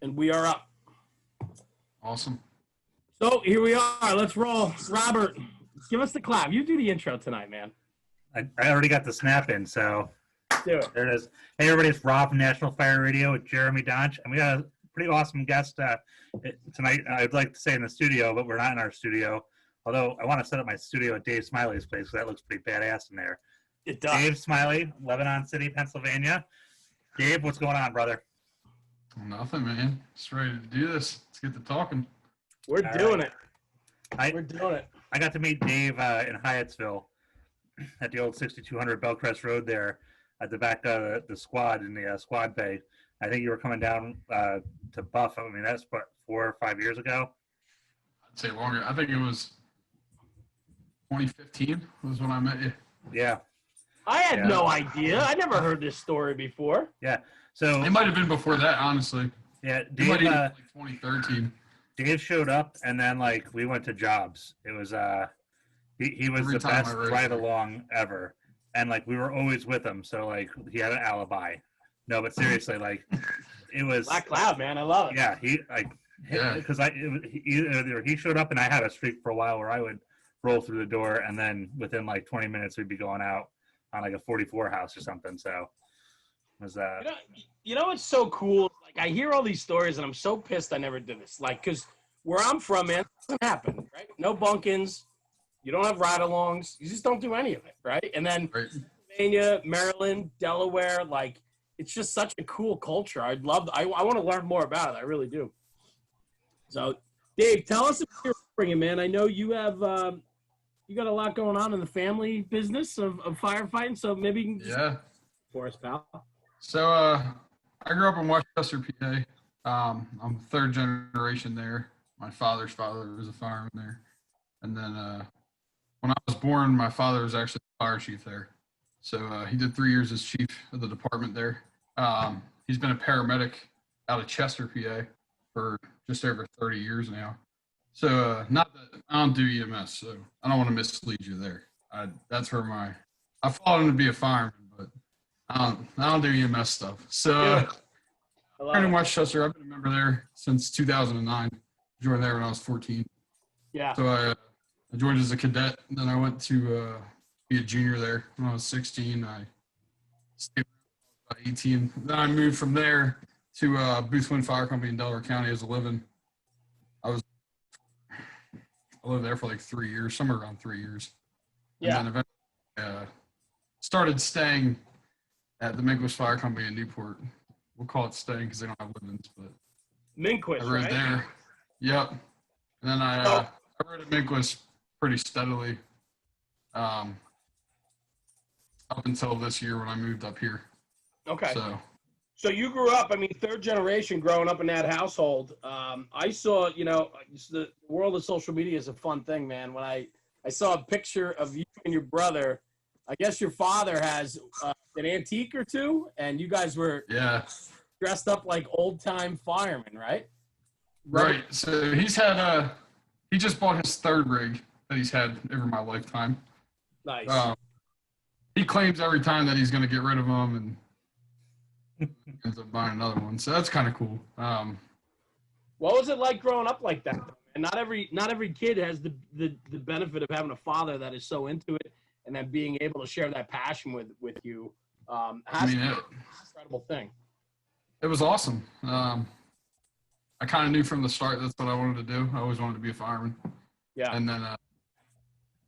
And we are up. Awesome. So here we are. Let's roll. Robert, give us the clap. You do the intro tonight, man. I already got the snap in, so Do it. there it is. Hey, everybody, it's Rob from National Fire Radio with Jeremy Donch, and we got a pretty awesome guest tonight. I'd like to say in the studio, but we're not in our studio. Although I want to set up my studio at Dave Smiley's place, so that looks pretty badass in there. It does. Dave Smiley, Lebanon City, Pennsylvania. Dave, what's going on, brother? Nothing, man. Just ready to do this. Let's get to talking. We're doing it. We're doing it. I got to meet Dave in Hyattsville at the old 6200 Bellcrest Road there at the back of the squad in the squad bay. I think you were coming down to Buff. I mean, that's what, 4 or 5 years ago? I'd say longer. I think it was 2015 was when I met you. Yeah. I had no idea. I never heard this story before. Yeah. So it might have been before that, honestly. Yeah, Dave, it might have been like 2013. Dave showed up, and then like we went to jobs. It was he was the best ride along ever, and like we were always with him. So like he had an alibi. No, but seriously, like it was Black Cloud, man. I love it. Yeah, because either he showed up, and I had a streak for a while where I would roll through the door, and then within like 20 minutes we'd be going out on like a 44 house or something. So it was you know what's so cool? Like I hear all these stories, and I'm so pissed I never did this. Like, because where I'm from, man, it doesn't happen, right? No bunkins. You don't have ride-alongs. You just don't do any of it, right? And then Pennsylvania, Maryland, Delaware, like it's just such a cool culture. I want to learn more about it. I really do. So, Dave, tell us about your upbringing, man. I know you have you got a lot going on in the family business of firefighting. So maybe you can just for us, pal. So I grew up in Westchester, PA. I'm third generation there. My father's father was a fireman there. And then when I was born, my father was actually the fire chief there. So he did 3 years as chief of the department there. He's been a paramedic out of Chester, PA for just over 30 years now. So not that I don't do EMS, so I don't want to mislead you there. That's where I followed him to be a fireman, but I don't do EMS stuff. So I'm in Westchester. I've been a member there since 2009. Joined there when I was 14. Yeah. So I joined as a cadet, and then I went to be a junior there when I was 16. I stayed about 18. Then I moved from there to Booth Wind Fire Company in Delaware County as a living. I lived there for like 3 years, somewhere around 3 years. Yeah. And then eventually started staying at the Minkus Fire Company in Newport. We'll call it staying because they don't have livings, but Minkus, I rode right? there. Yep. And then I rode at Minkus pretty steadily up until this year when I moved up here. Okay. So you grew up, I mean, third generation growing up in that household. I saw, the world of social media is a fun thing, man. When I saw a picture of you and your brother, I guess your father has an antique or two, and you guys were dressed up like old-time firemen, right? Right. So he's had he just bought his third rig that he's had over my lifetime. Nice. He claims every time that he's going to get rid of them and ends up buying another one. So that's kind of cool. What was it like growing up like that? And not every kid has the benefit of having a father that is so into it and then being able to share that passion with you. Has to be an incredible thing. It was awesome. I kind of knew from the start that's what I wanted to do. I always wanted to be a fireman. Yeah. And then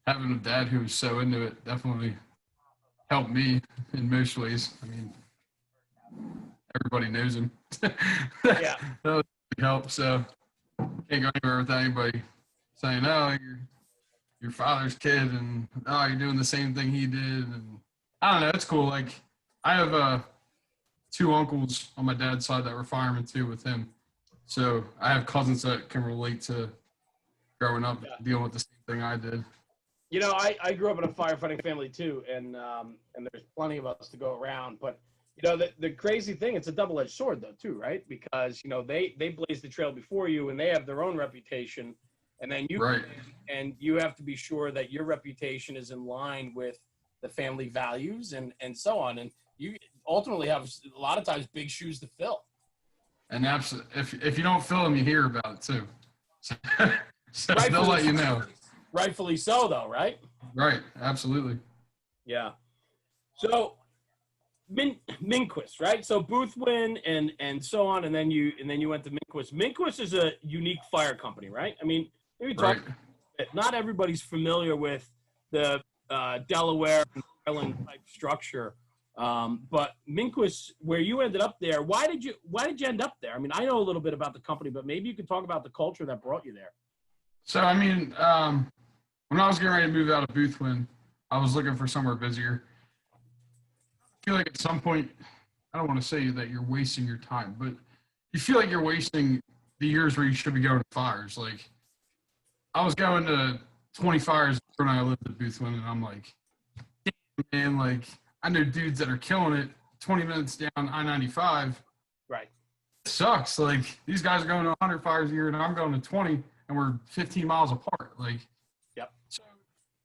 having a dad who was so into it definitely helped me in most ways. I mean, everybody knows him. Yeah. That was a big help. So can't go anywhere with anybody saying, "Oh, you're your father's kid," and "Oh, you're doing the same thing he did." And I don't know. It's cool. Like I have 2 uncles on my dad's side that were firemen too with him. So I have cousins that can relate to growing up dealing with the same thing I did. I grew up in a firefighting family too, and there's plenty of us to go around. But the crazy thing, it's a double-edged sword though too, right? Because they blaze the trail before you, and they have their own reputation, and then you and you have to be sure that your reputation is in line with the family values and so on. And you ultimately have a lot of times big shoes to fill. And if you don't fill them, you hear about it too. So, so they'll Rightfully- let you know. Rightfully so, though, right? Right. Absolutely. Yeah. So Minkus, right? So Boothwyn and so on, and then you went to Minkus. Minkus is a unique fire company, right? I mean, maybe talk. Right. Not everybody's familiar with the Delaware and Maryland type structure, but Minkus, where you ended up there, why did you end up there? I mean, I know a little bit about the company, but maybe you could talk about the culture that brought you there. So I mean, when I was getting ready to move out of Boothwyn, I was looking for somewhere busier. I feel like at some point, I don't want to say that you're wasting your time, but you feel like you're wasting the years where you should be going to fires. Like, I was going to 20 fires when I lived at Boothwyn, and I'm like, damn, man, like, I know dudes that are killing it 20 minutes down I-95. Right. It sucks. Like, these guys are going to 100 fires a year, and I'm going to 20, and we're 15 miles apart. Like, yep. So,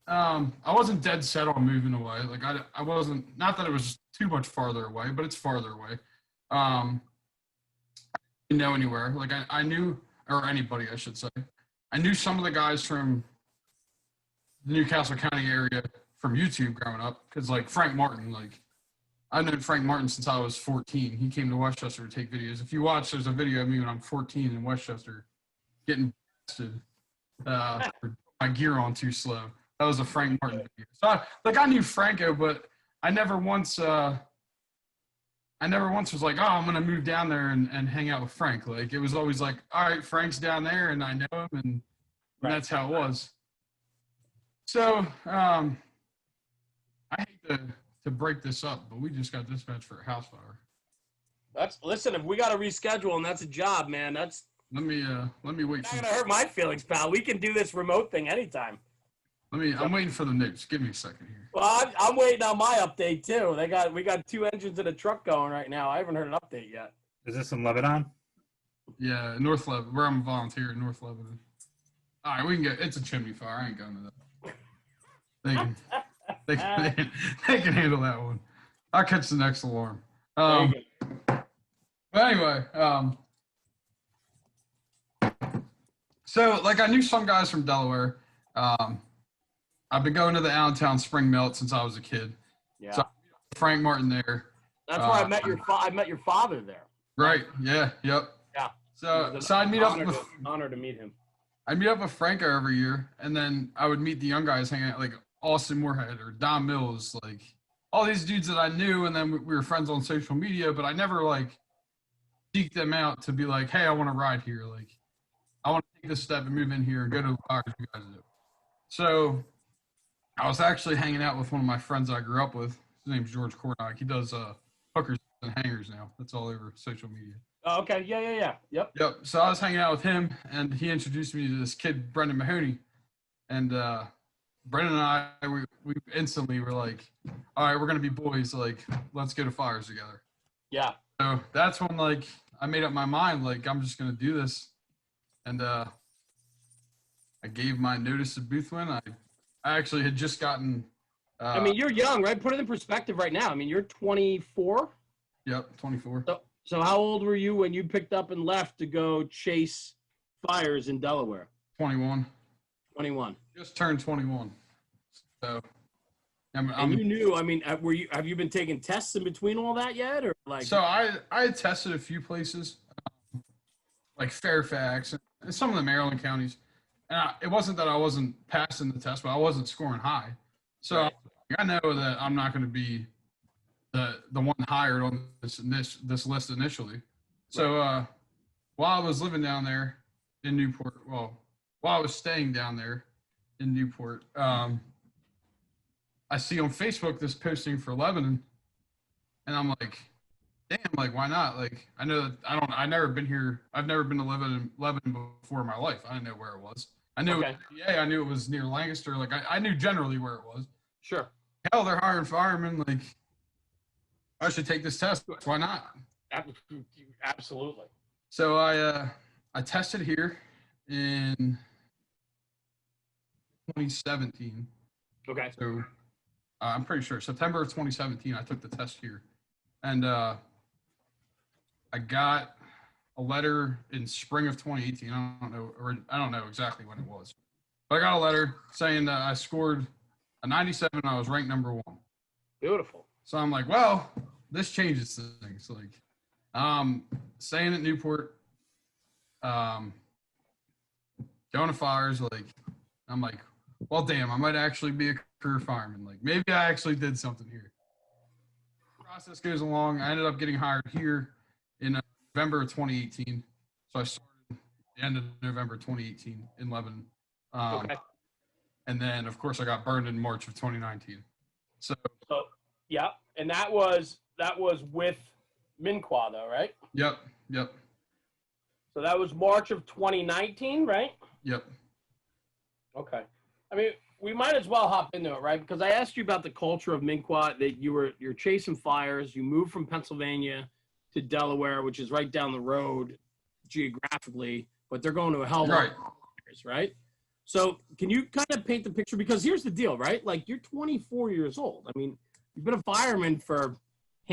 I wasn't dead set on moving away. Like, I wasn't, not that it was too much farther away, but it's farther away. I didn't know anywhere. Like, I knew, or anybody, I should say. I knew some of the guys from the Newcastle County area from YouTube growing up, because, like, Frank Martin, like, I've known Frank Martin since I was 14. He came to Westchester to take videos. If you watch, there's a video of me when I'm 14 in Westchester getting blasted for my gear on too slow. That was a Frank Martin video. So, I knew Franco, but I never once was like, oh, I'm going to move down there and hang out with Frank. Like, it was always like, all right, Frank's down there, and I know him, and that's how it was. So, I hate to break this up, but we just got dispatched for a house fire. Listen, if we got to reschedule, and that's a job, man, that's Let me wait. not going to hurt my feelings, pal. We can do this remote thing anytime. I'm waiting for the news. Give me a second here. Well, I'm waiting on my update too. We got 2 engines in a truck going right now. I haven't heard an update yet. Is this in Lebanon? Yeah, North Lebanon. Where I'm a volunteer in North Lebanon. All right, we can get. It's a chimney fire. I ain't going to that. They can handle that one. I'll catch the next alarm. But anyway, so like I knew some guys from Delaware. I've been going to the Allentown Spring Melt since I was a kid. Yeah. So Frank Martin there. That's where I met your father there. Right. Yeah. Yep. Yeah. So I'd meet up with. Honor to meet him. I'd meet up with Franco every year, and then I would meet the young guys hanging out, like Austin Moorhead or Don Mills, like all these dudes that I knew, and then we were friends on social media, but I never like seeked them out to be like, hey, I want to ride here. Like, I want to take this step and move in here and go to the fires you guys do. So I was actually hanging out with one of my friends I grew up with. His name's George Cornock. He does hookers and hangers now. That's all over social media. Oh, okay. Yeah. Yep. So I was hanging out with him, and he introduced me to this kid, Brendan Mahoney. And Brendan and I, we instantly were like, all right, we're going to be boys. Like, let's go to fires together. Yeah. So that's when, like, I made up my mind, like, I'm just going to do this. And I gave my notice to Boothwyn. I actually had just gotten. I mean, you're young, right? Put it in perspective right now. I mean, you're 24. Yep, 24. So how old were you when you picked up and left to go chase fires in Delaware? 21. 21. Just turned 21. So. And you knew. I mean, have you been taking tests in between all that yet, or like? So I had tested a few places, like Fairfax and some of the Maryland counties. And it wasn't that I wasn't passing the test, but I wasn't scoring high. So Right. I know that I'm not going to be the one hired on this list initially. So while I was living down there in Newport, while I was staying down there in Newport, I see on Facebook this posting for Lebanon, and I'm like, damn, like, why not? Like, I know that I've never been here. I've never been to Lebanon before in my life. I didn't know where it was. I knew Okay. it was PA. I knew it was near Lancaster. Like, I knew generally where it was. Sure. Hell, they're hiring firemen. Like, I should take this test. Why not? Absolutely. So I tested here in 2017. Okay. So I'm pretty sure September of 2017, I took the test here, and I got a letter in spring of 2018. I don't know exactly when it was, but I got a letter saying that I scored a 97 and I was ranked #1. Beautiful. So I'm like, well, this changes things. Like, staying at Newport, going to fires. Like, I'm like, well, damn, I might actually be a career fireman. Like, maybe I actually did something here. The process goes along. I ended up getting hired here in November of 2018. So I started at the end of November 2018 in Lebanon. Okay. And then, of course, I got burned in March of 2019. So yeah, and that was with Minqua, though, right? Yep. So that was March of 2019, right? Yep. Okay. I mean, we might as well hop into it, right? Because I asked you about the culture of Minqua, that you're chasing fires. You moved from Pennsylvania to Delaware, which is right down the road geographically, but they're going to a hell of a lot of fires, right? So can you kind of paint the picture? Because here's the deal, right? Like, you're 24 years old. I mean, you've been a fireman for a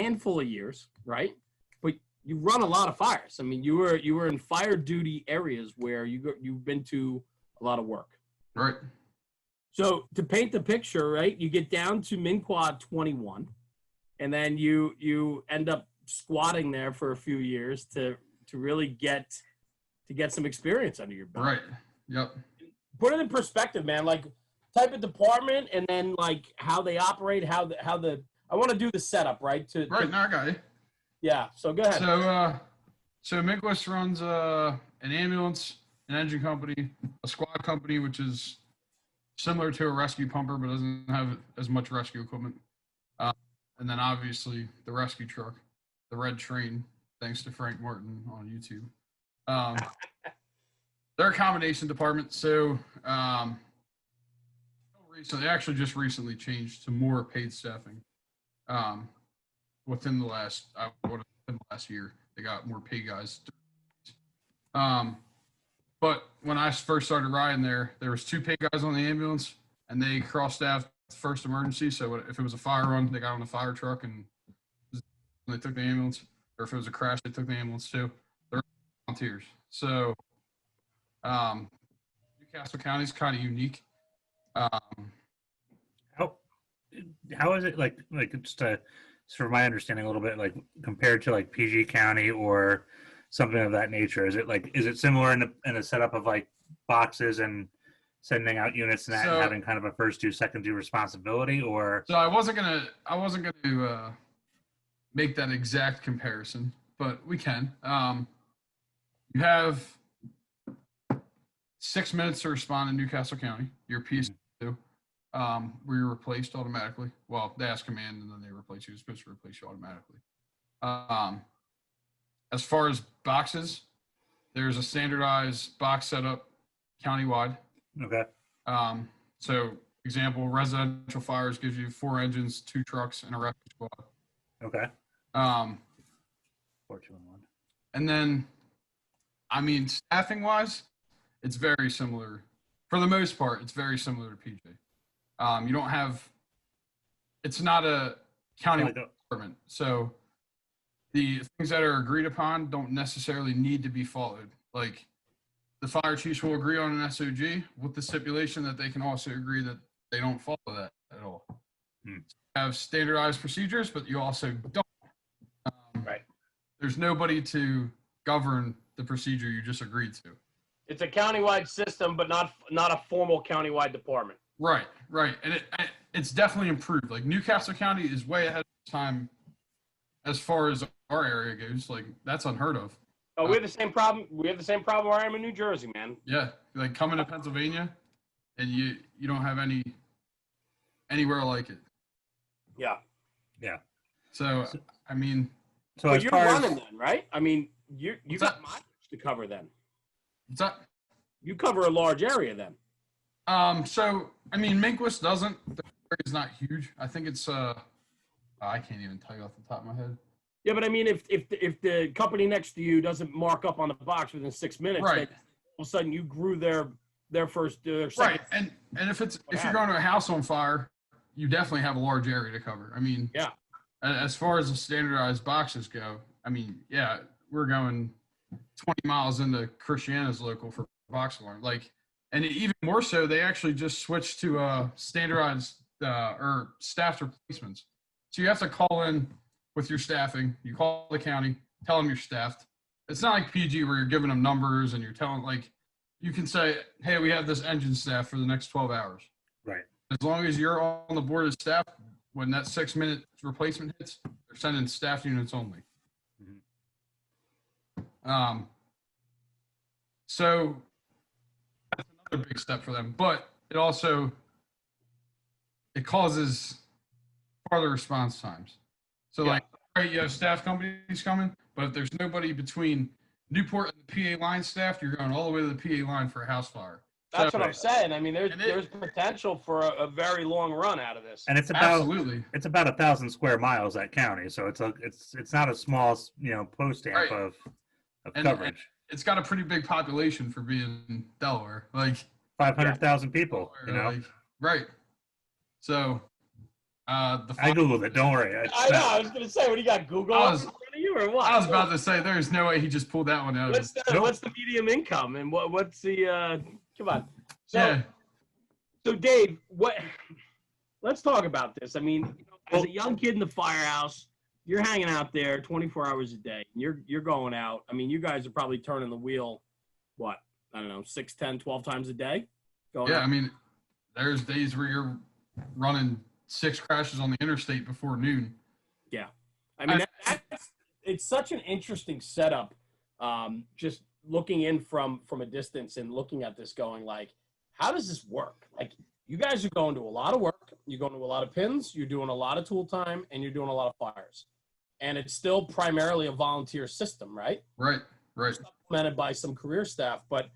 handful of years, right? But you run a lot of fires. I mean, you were in fire duty areas where you've been to a lot of work. Right. So to paint the picture, right, you get down to Minqua 21, and then you end up squatting there for a few years to really get some experience under your belt. Right. Yep. Put it in perspective, man. Like, type of department, and then like how they operate, how the I want to do the setup, right? Right. Now I got you. Yeah. So go ahead. So Minkus runs an ambulance, an engine company, a squad company, which is similar to a rescue pumper, but doesn't have as much rescue equipment. And then obviously the rescue truck, the Red Train, thanks to Frank Martin on YouTube. They're a combination department. So they actually just recently changed to more paid staffing. Within the last year, they got more paid guys. But when I first started riding there was 2 paid guys on the ambulance, and they cross-staffed first emergency. So if it was a fire run, they got on the fire truck and they took the ambulance. Or if it was a crash, they took the ambulance too. They're volunteers. So Newcastle County is kind of unique. How is it like just for my understanding a little bit, like compared to like PG County or something of that nature? Is it similar in the setup of like boxes and sending out units and that, and having kind of a first due, second due responsibility? Or so I wasn't gonna make that exact comparison, but we can. You have 6 minutes to respond in Newcastle County. Your PS2, where you're replaced automatically. Well, they ask command and then they replace you. It's supposed to replace you automatically. As far as boxes, there's a standardized box setup countywide. Okay. So example, residential fires gives you 4 engines, 2 trucks, and a rescue squad. Okay. 4, 2, and 1. And then, I mean, staffing wise, it's very similar. For the most part, it's very similar to PJ. You don't have. It's not a county department, so the things that are agreed upon don't necessarily need to be followed. Like, the fire chiefs will agree on an SOG with the stipulation that they can also agree that they don't follow that at all. So you have standardized procedures, but you also don't. Right. There's nobody to govern the procedure you just agreed to. It's a countywide system, but not a formal countywide department. Right. And it's definitely improved. Like, Newcastle County is way ahead of time as far as our area goes. Like, that's unheard of. Oh, we have the same problem. We have the same problem where I am in New Jersey, man. Yeah, like coming to Pennsylvania, and you don't have anywhere like it. Yeah. So I mean, so you're running then, right? I mean, you got mileage to cover then. What's that? You cover a large area then. So I mean, Minkus doesn't. The area is not huge. I think it's I can't even tell you off the top of my head. Yeah, but I mean, if the company next to you doesn't mark up on the box within 6 minutes, right, then all of a sudden you grew their second. Right, and if you're going to a house on fire, you definitely have a large area to cover. I mean, yeah. As far as the standardized boxes go, I mean, yeah, we're going 20 miles into Christiana's local for box alarm. Like, and even more so, they actually just switched to standardized or staffed replacements. So you have to call in with your staffing. You call the county, tell them you're staffed. It's not like PG where you're giving them numbers and you're telling, like, you can say, hey, we have this engine staff for the next 12 hours. Right. As long as you're on the board as staff, when that 6-minute replacement hits, they're sending staff units only. Mm-hmm. So that's another big step for them, but it causes farther response times. So like, right, you have staff companies coming, but if there's nobody between Newport and the PA line staff, you're going all the way to the PA line for a house fire. That's what I'm saying. I mean, there's potential for a very long run out of this. And it's about 1,000 square miles, that county, so it's not a small post stamp of coverage. And it's got a pretty big population for being Delaware, like 500,000 people. Delaware, like, right? So I googled it. Don't worry. I know. I was gonna say, what do you got? Google in front of you or what? I was about to say, there's no way he just pulled that one out. What's the medium income and what's the? Come on. So Dave, let's talk about this. I mean, as a young kid in the firehouse, you're hanging out there 24 hours a day. You're going out. I mean, you guys are probably turning the wheel, I don't know, 6, 10, 12 times a day? Going out. I mean, there's days where you're running 6 crashes on the interstate before noon. Yeah. I mean, it's such an interesting setup, just looking in from a distance and looking at this going like, how does this work? Like, you guys are going to a lot of work. You're going to a lot of pins. You're doing a lot of tool time, and you're doing a lot of fires. And it's still primarily a volunteer system, right? Right. Supplemented by some career staff. But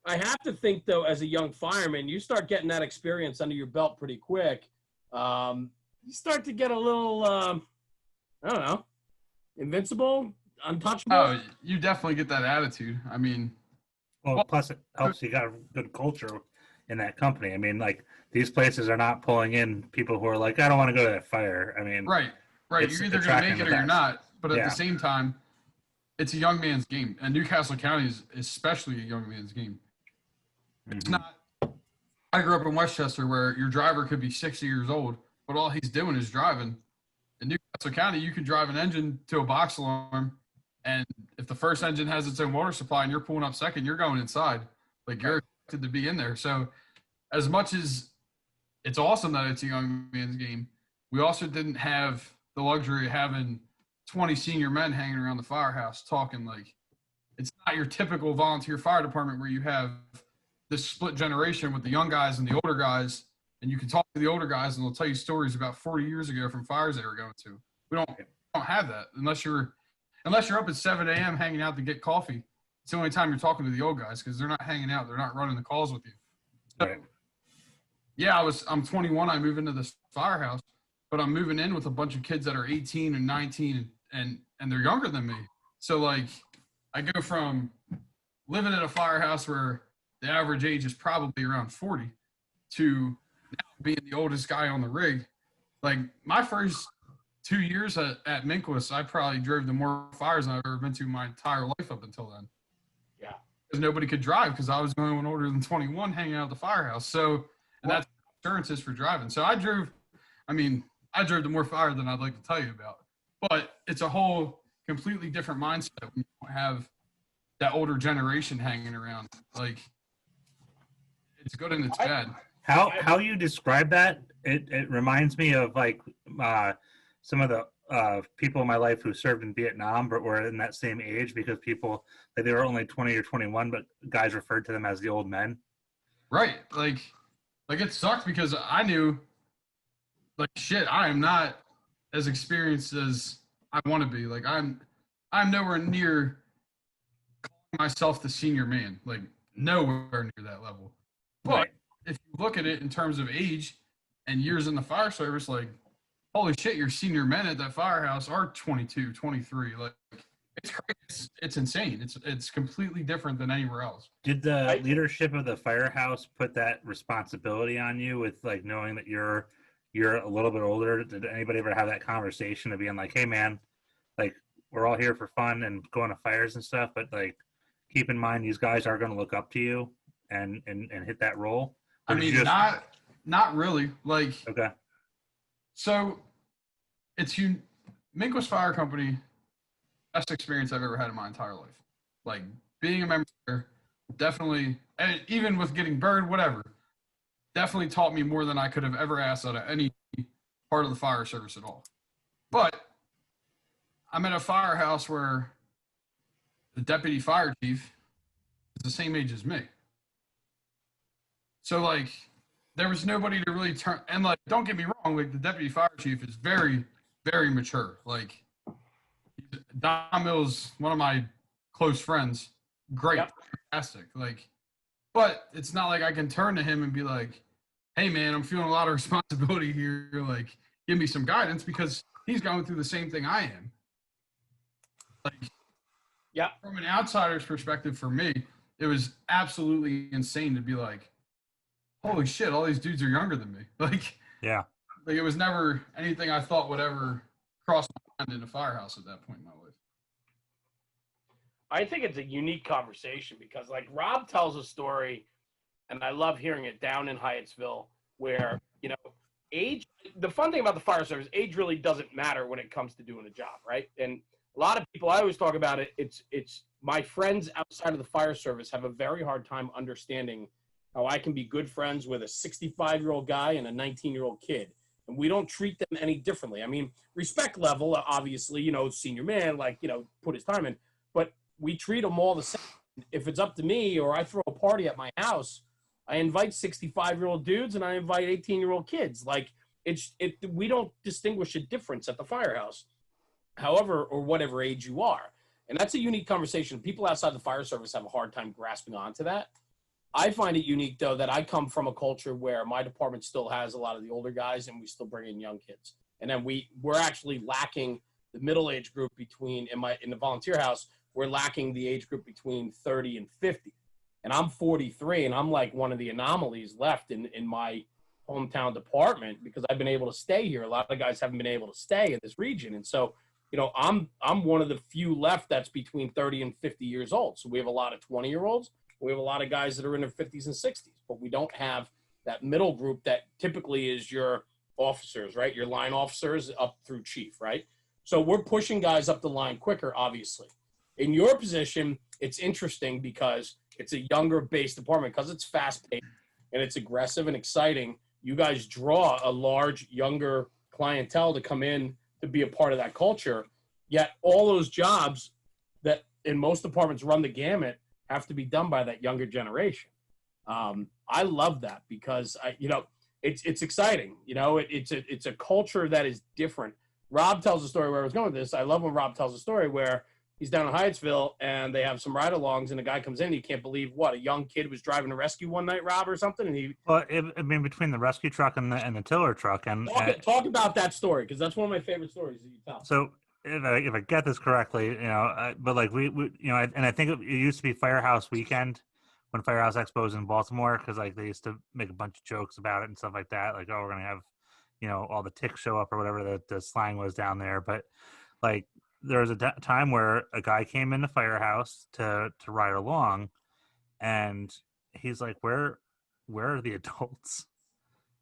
I have to think, though, as a young fireman, you start getting that experience under your belt pretty quick. You start to get a little, I don't know, invincible, untouchable. Oh, you definitely get that attitude. I mean, well, plus it helps you got a good culture in that company. I mean, like, these places are not pulling in people who are like, I don't want to go to that fire. I mean, right. You're either going to make it or you're not. But at the same time, it's a young man's game, and Newcastle County is especially a young man's game. Mm-hmm. It's not. I grew up in Westchester, where your driver could be 60 years old, but all he's doing is driving. In Newcastle County, you can drive an engine to a box alarm, and if the first engine has its own water supply and you're pulling up second, you're going inside. Like, you're expected to be in there. So as much as it's awesome that it's a young man's game, we also didn't have the luxury of having 20 senior men hanging around the firehouse talking. Like, it's not your typical volunteer fire department where you have this split generation with the young guys and the older guys, and you can talk to the older guys and they'll tell you stories about 40 years ago from fires they were going to. We don't have that unless you're up at 7 a.m. hanging out to get coffee. It's the only time you're talking to the old guys because they're not hanging out. They're not running the calls with you. So, I'm 21. I move into this firehouse, but I'm moving in with a bunch of kids that are 18 and 19 and they're younger than me. So, like, I go from living in a firehouse where the average age is probably around 40 to now being the oldest guy on the rig. Like, my first 2 years at Minkus, I probably drove to more fires than I've ever been to my entire life up until then. Yeah. Because nobody could drive because I was the only one older than 21 hanging out at the firehouse. So, and that's insurances for driving. So I drove to more fire than I'd like to tell you about. But it's a whole completely different mindset when you don't have that older generation hanging around. Like, it's good and it's bad. How you describe that, it reminds me of like some of the people in my life who served in Vietnam but were in that same age, because people, like, they were only 20 or 21, but guys referred to them as the old men. Right. Like it sucked because I knew, like, shit, I am not as experienced as I want to be. Like, I'm nowhere near calling myself the senior man. Like, nowhere near that level. But if you look at it in terms of age and years in the fire service, like, holy shit, your senior men at that firehouse are 22, 23. Like, it's crazy. It's insane. It's completely different than anywhere else. Did the leadership of the firehouse put that responsibility on you with, like, knowing that you're a little bit older? Did anybody ever have that conversation of being like, hey man, like, we're all here for fun and going to fires and stuff, but, like, keep in mind these guys are going to look up to you and hit that role? I Or did you mean, just not really. Like, okay? so it's you. Minkus Fire Company, best experience I've ever had in my entire life. Like being a member there, definitely, and even with getting burned, whatever, definitely taught me more than I could have ever asked out of any part of the fire service at all. But I'm at a firehouse where the deputy fire chief is the same age as me. So like there was nobody to really turn, and like don't get me wrong, like the deputy fire chief is very, very mature. Like Don Mills, one of my close friends, great, Yep. fantastic. Like, but it's not like I can turn to him and be like, hey man, I'm feeling a lot of responsibility here. Like, give me some guidance, because he's going through the same thing I am. Like, Yeah. from an outsider's perspective, for me, it was absolutely insane to be like, holy shit, all these dudes are younger than me. Like it was never anything I thought would ever cross my mind in a firehouse at that point in my life. I think it's a unique conversation because, like, Rob tells a story, and I love hearing it down in Hyattsville, where, you know, age, the fun thing about the fire service, age really doesn't matter when it comes to doing a job, right? And a lot of people, I always talk about it, it's my friends outside of the fire service have a very hard time understanding how I can be good friends with a 65-year-old guy and a 19-year-old kid. And we don't treat them any differently. I mean, respect level, obviously, you know, senior man, like, you know, put his time in. But we treat them all the same. If it's up to me or I throw a party at my house, I invite 65-year-old dudes and I invite 18-year-old kids. Like, we don't distinguish a difference at the firehouse, however, or whatever age you are. And that's a unique conversation. People outside the fire service have a hard time grasping onto that. I find it unique, though, that I come from a culture where my department still has a lot of the older guys and we still bring in young kids. And then we're actually lacking the middle age group between, in the volunteer house, we're lacking the age group between 30 and 50. And I'm 43, and I'm like one of the anomalies left in my hometown department because I've been able to stay here. A lot of guys haven't been able to stay in this region. And so, you know, I'm one of the few left that's between 30 and 50 years old. So we have a lot of 20-year-olds. We have a lot of guys that are in their 50s and 60s, but we don't have that middle group that typically is your officers, right? Your line officers up through chief, right? So we're pushing guys up the line quicker, obviously. In your position, it's interesting because it's a younger based department, because it's fast paced and it's aggressive and exciting. You guys draw a large, younger clientele to come in to be a part of that culture. Yet all those jobs that in most departments run the gamut have to be done by that younger generation. I love that because it's exciting. You know, it's a culture that is different. Rob tells a story where I was going with this. I love when Rob tells a story where he's down in Hyattsville and they have some ride-alongs and a guy comes in and you can't believe a young kid was driving a rescue one night, Rob, or something. And I mean, between the rescue truck and the tiller truck, and talk about that story because that's one of my favorite stories that you tell. So if I get this correctly, you know, but like we you know, and I think it used to be Firehouse Weekend when Firehouse Expo was in Baltimore, because like they used to make a bunch of jokes about it and stuff like that. Like, oh, we're gonna have, you know, all the ticks show up or whatever the slang was down there. But like there was a time where a guy came into Firehouse to ride along, and he's like, where are the adults?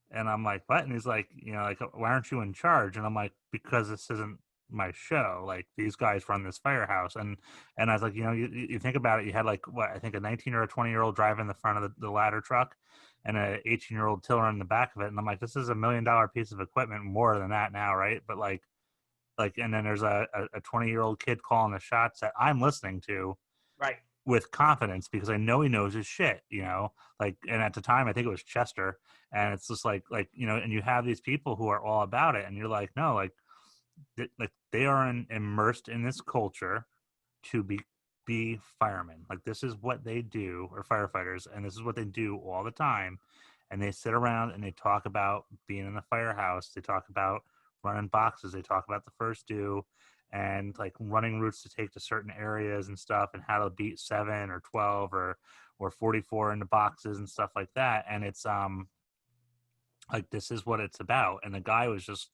And I'm like, what? And he's like, you know, like, why aren't you in charge? And I'm like, because this isn't my show. Like, these guys run this firehouse. And I was like, you know, you think about it, you had like, what, I think a 19 or a 20-year-old driving the front of the ladder truck and a 18-year-old tiller in the back of it. And I'm like, this is $1 million piece of equipment, more than that now, right? But like, and then there's a 20-year-old kid calling the shots that I'm listening to. Right. With confidence, because I know he knows his shit, you know, like, and at the time I think it was Chester, and it's just like, you know, and you have these people who are all about it, and you're like, no, like they are immersed in this culture to be firemen. Like, this is what they do, or firefighters, and this is what they do all the time. And they sit around and they talk about being in the firehouse. They talk about running boxes. They talk about the first due, and like running routes to take to certain areas and stuff, and how to beat 7 or 12 or 44 in the boxes and stuff like that. And it's like, this is what it's about. And the guy was just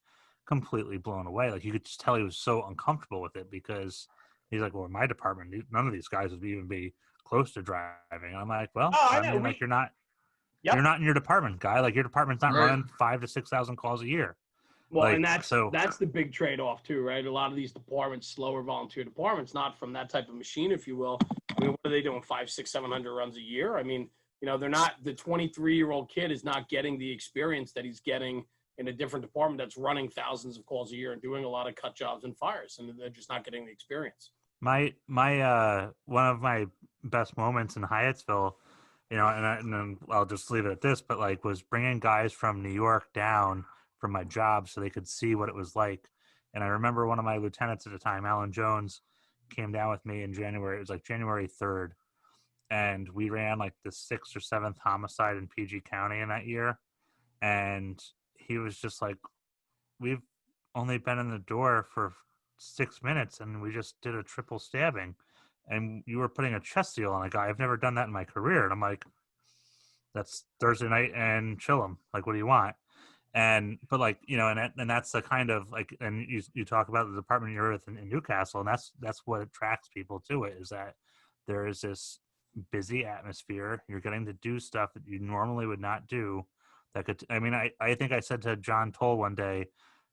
completely blown away. Like, you could just tell he was so uncomfortable with it, because he's like, well, in my department, none of these guys would even be close to driving. I'm like, well, Oh, I I know. mean, like you're not Yep. in your department, guy. Like your department's not Right. running 5,000 to 6,000 calls a year. Well, Like, and that's so the big trade-off too, right? A lot of these departments, slower volunteer departments, not from that type of machine, if you will. I mean, what are they doing? 500, 600, 700 runs a year? I mean, they're not. The 23-year-old kid is not getting the experience that he's getting in a different department that's running thousands of calls a year and doing a lot of cut jobs and fires, and they're just not getting the experience. my one of my best moments in Hyattsville, and then I'll just leave it at this, but like was bringing guys from New York down from my job so they could see what it was like. And I remember one of my lieutenants at the time, Alan Jones, came down with me in January. It was like January 3rd. And we ran like the 6th or 7th homicide in PG County in that year. And he was just like, we've only been in the door for 6 minutes and we just did a triple stabbing. And you were putting a chest seal on a guy. I've never done that in my career. And I'm like, that's Thursday night and chill him. Like, what do you want? But like, and that's the kind of like, and you talk about the department you're with in Newcastle, and that's what attracts people to it, is that there is this busy atmosphere. You're getting to do stuff that you normally would not do. I think I said to John Toll one day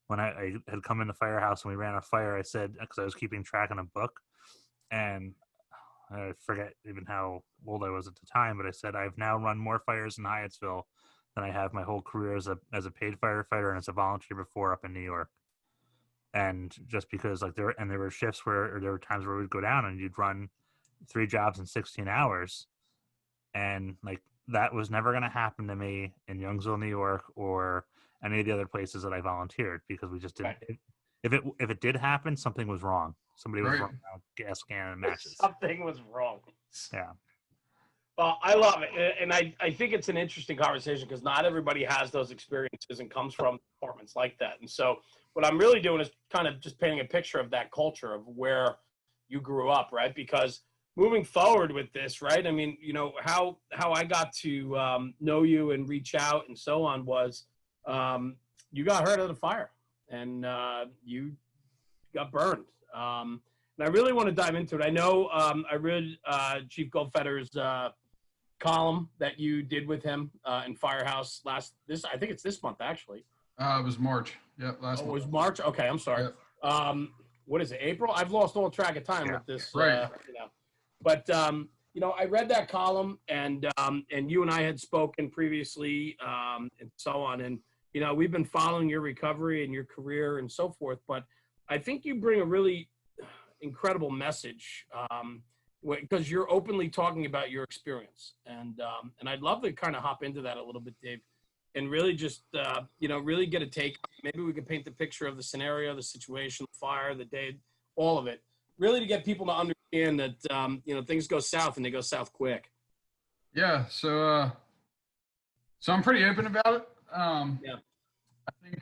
when I had come in the firehouse and we ran a fire, I said, because I was keeping track in a book, and I forget even how old I was at the time, but I said, I've now run more fires in Hyattsville than I have my whole career as a paid firefighter and as a volunteer before up in New York. And just because like there were shifts where, or there were times where we'd go down and you'd run 3 jobs in 16 hours. And like, that was never going to happen to me in Youngsville, New York, or any of the other places that I volunteered, because we just didn't, Right. If it did happen, something was wrong. Somebody was Right. wrong about gas can and matches. Something was wrong. Yeah. Well, I love it, and I think it's an interesting conversation because not everybody has those experiences and comes from departments like that. And so what I'm really doing is kind of just painting a picture of that culture of where you grew up, right? Because moving forward with this, right? I mean, how I got to know you and reach out and so on was you got hurt at a fire and you got burned. And I really want to dive into it. I know I read Chief Goldfeder's column that you did with him in Firehouse I think it's this month actually. It was March. Yep, last month. It was March. Okay, I'm sorry. Yep. What is it? April? I've lost all track of time with this. Right. But I read that column and you and I had spoken previously and so on, and we've been following your recovery and your career and so forth. But I think you bring a really incredible message because you're openly talking about your experience, and I'd love to kind of hop into that a little bit, Dave, and really just really get a take. Maybe we could paint the picture of the scenario, the situation, the fire, the day, all of it, really to get people to understand that things go south and they go south quick. Yeah, so I'm pretty open about it. Yeah. I think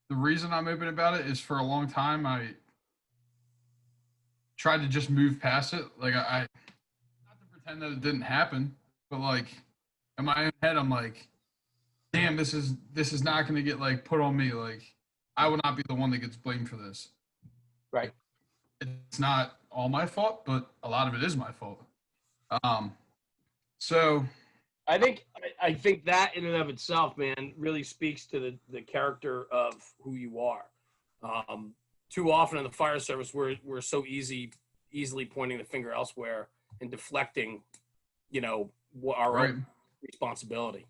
the reason I'm open about it is for a long time I tried to just move past it. Like I not to pretend that it didn't happen, but like in my own head, I'm like, damn, this is not going to get like put on me. Like I will not be the one that gets blamed for this. Right. It's not all my fault, but a lot of it is my fault. So I think that in and of itself, man, really speaks to the character of who you are. Too often in the fire service, we're so easily pointing the finger elsewhere and deflecting, our own responsibility.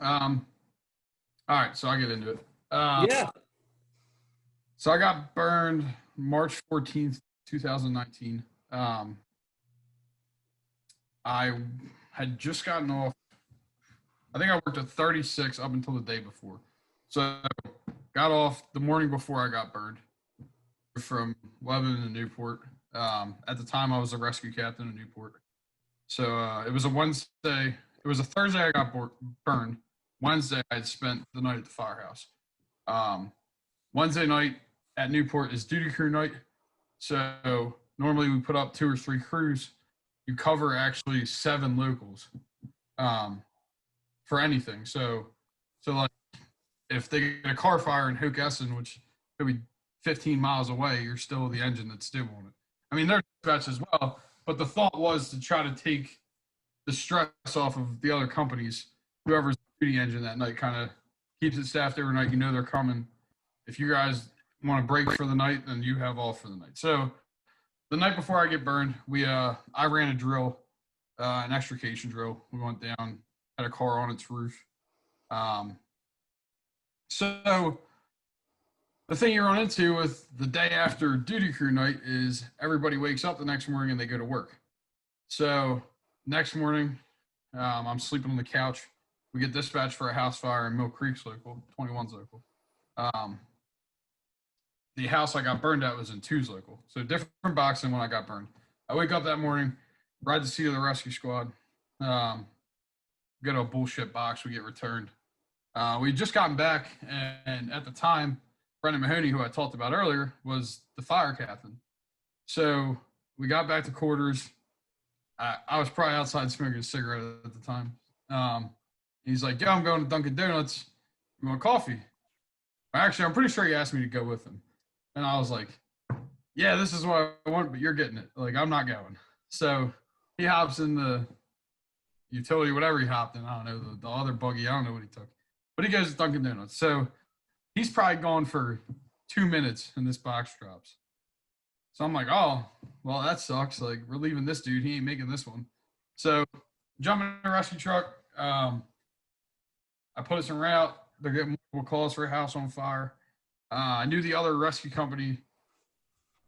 All right, so I'll get into it. Yeah. So I got burned March 14th, 2019. I had just gotten off. I think I worked at 36 up until the day before. So got off the morning before I got burned from Lebanon to Newport. At the time, I was a rescue captain in Newport. So it was a Wednesday. It was a Thursday I got burned. Wednesday, I had spent the night at the firehouse. Wednesday night at Newport is duty crew night. So normally we put up 2 or 3 crews. You cover actually 7 locals for anything. So like if they get a car fire in Hokessen, which could be 15 miles away, you're still the engine that's still on it. I mean, there's dispatch as well, but the thought was to try to take the stress off of the other companies. Whoever's duty engine that night kind of keeps it staffed overnight. You know they're coming. If you guys want to break for the night, then you have off for the night. So the night before I get burned, I ran a drill, an extrication drill. We went down, had a car on its roof. So the thing you run into with the day after duty crew night is everybody wakes up the next morning and they go to work. So next morning, I'm sleeping on the couch. We get dispatched for a house fire in Mill Creek's local, 21's local. The house I got burned at was in 2's local. So different box than when I got burned. I wake up that morning, ride the seat of the rescue squad. Get a bullshit box. We get returned. We just gotten back, and at the time, Brendan Mahoney, who I talked about earlier, was the fire captain. So we got back to quarters. I was probably outside smoking a cigarette at the time. He's like, "Yeah, I'm going to Dunkin' Donuts. You want coffee?" Actually, I'm pretty sure he asked me to go with him. And I was like, "Yeah, this is what I want, but you're getting it. Like, I'm not going." So he hops in the utility, whatever he hopped in. I don't know, the other buggy. I don't know what he took. But he goes to Dunkin' Donuts. So he's probably gone for 2 minutes and this box drops. So I'm like, "Oh, well, that sucks. Like, we're leaving this dude. He ain't making this one." So jump in the rescue truck. I put us en route. They're getting multiple calls for a house on fire. I knew the other rescue company,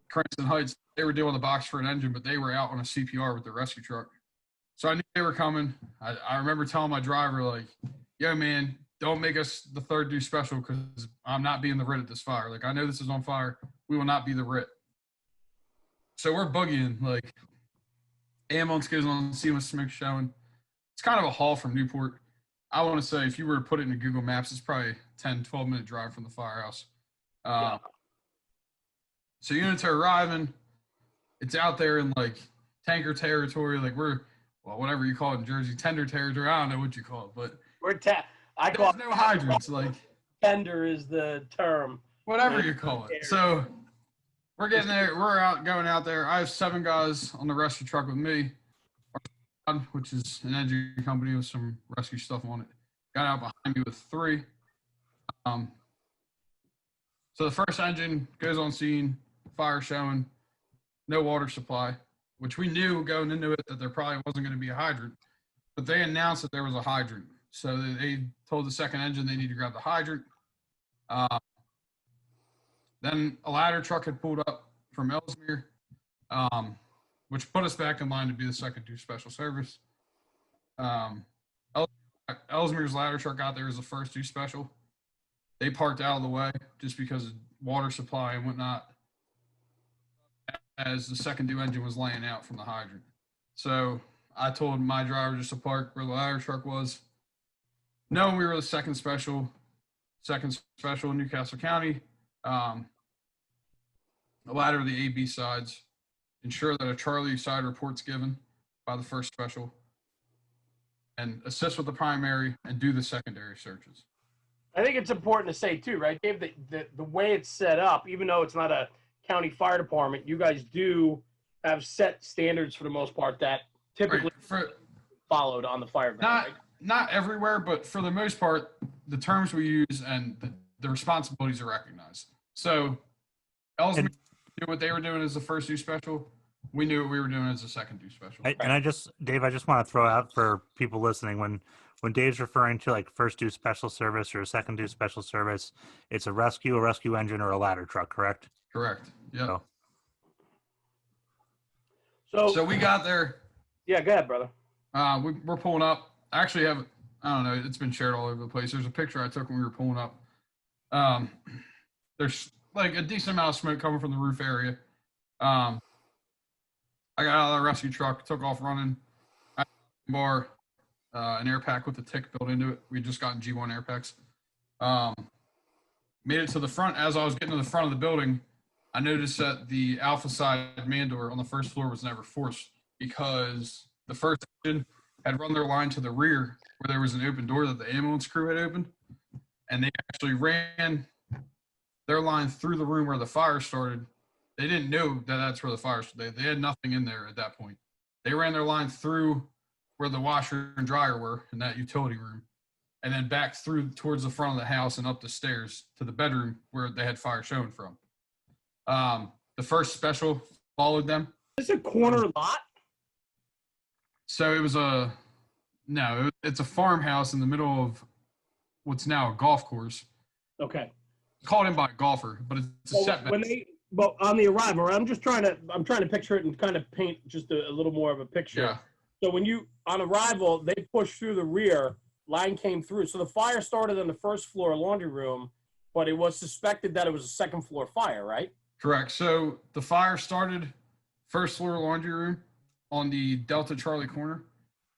Cranston Heights, they were doing the box for an engine, but they were out on a CPR with the rescue truck. So I knew they were coming. I remember telling my driver, like, "Yo, man, don't make us the third due special because I'm not being the RIT at this fire. Like, I know this is on fire. We will not be the RIT." So we're boogieing. Like, ambulance goes on, see with smoke showing. It's kind of a haul from Newport. I want to say if you were to put it into Google Maps, it's probably 10, 12-minute drive from the firehouse. So units are arriving. It's out there in, like, tanker territory. Like, we're, well, whatever you call it in Jersey, tender territory. I don't know what you call it, but I call there's no hydrants. Like, tender is the term. whatever you call it. So we're getting there. We're going out there. I have 7 guys on the rescue truck with me, which is an engine company with some rescue stuff on it. Got out behind me with 3. So the first engine goes on scene, fire showing, no water supply, which we knew going into it that there probably wasn't going to be a hydrant, but they announced that there was a hydrant. So they told the second engine they need to grab the hydrant. Then a ladder truck had pulled up from Ellesmere, which put us back in line to be the second due special service. Ellesmere's ladder truck got there as the first due special. They parked out of the way just because of water supply and whatnot as the second due engine was laying out from the hydrant. So I told my driver just to park where the ladder truck was. Knowing we were the second special in Newcastle County, the ladder of the A, B sides, ensure that a Charlie side report's given by the first special, and assist with the primary and do the secondary searches. I think it's important to say too, right, Dave, that the way it's set up, even though it's not a county fire department, you guys do have set standards for the most part that typically followed on the Fireground. Not everywhere, but for the most part, the terms we use and the responsibilities are recognized. So Ellesmere knew what they were doing as the first due special. We knew what we were doing as the second due special. Dave, I just want to throw out for people listening, when Dave's referring to like first due special service or a second due special service, it's a rescue engine, or a ladder truck, correct? Correct. Yeah. So we got there. Yeah, go ahead, brother. We're pulling up. I actually have, I don't know, it's been shared all over the place. There's a picture I took when we were pulling up. There's like a decent amount of smoke coming from the roof area. I got out of the rescue truck, took off running. I had a bar, an air pack with the tick built into it. We just gotten G1 air packs. Made it to the front. As I was getting to the front of the building, I noticed that the alpha side man door on the first floor was never forced because the first engine had run their line to the rear where there was an open door that the ambulance crew had opened. And they actually ran their line through the room where the fire started. They didn't know that that's where the fire started. They had nothing in there at that point. They ran their line through where the washer and dryer were in that utility room, and then back through towards the front of the house and up the stairs to the bedroom where they had fire showing from. The first special followed them. Is this a corner lot? So it was it's a farmhouse in the middle of what's now a golf course. Okay. Called in by a golfer, but it's a setback. But on the arrival, I'm trying to picture it and kind of paint just a little more of a picture. Yeah. So when on arrival, they pushed through the rear, line came through. So the fire started on the first floor laundry room, but it was suspected that it was a second floor fire, right? Correct. So the fire started first floor laundry room on the Delta Charlie corner,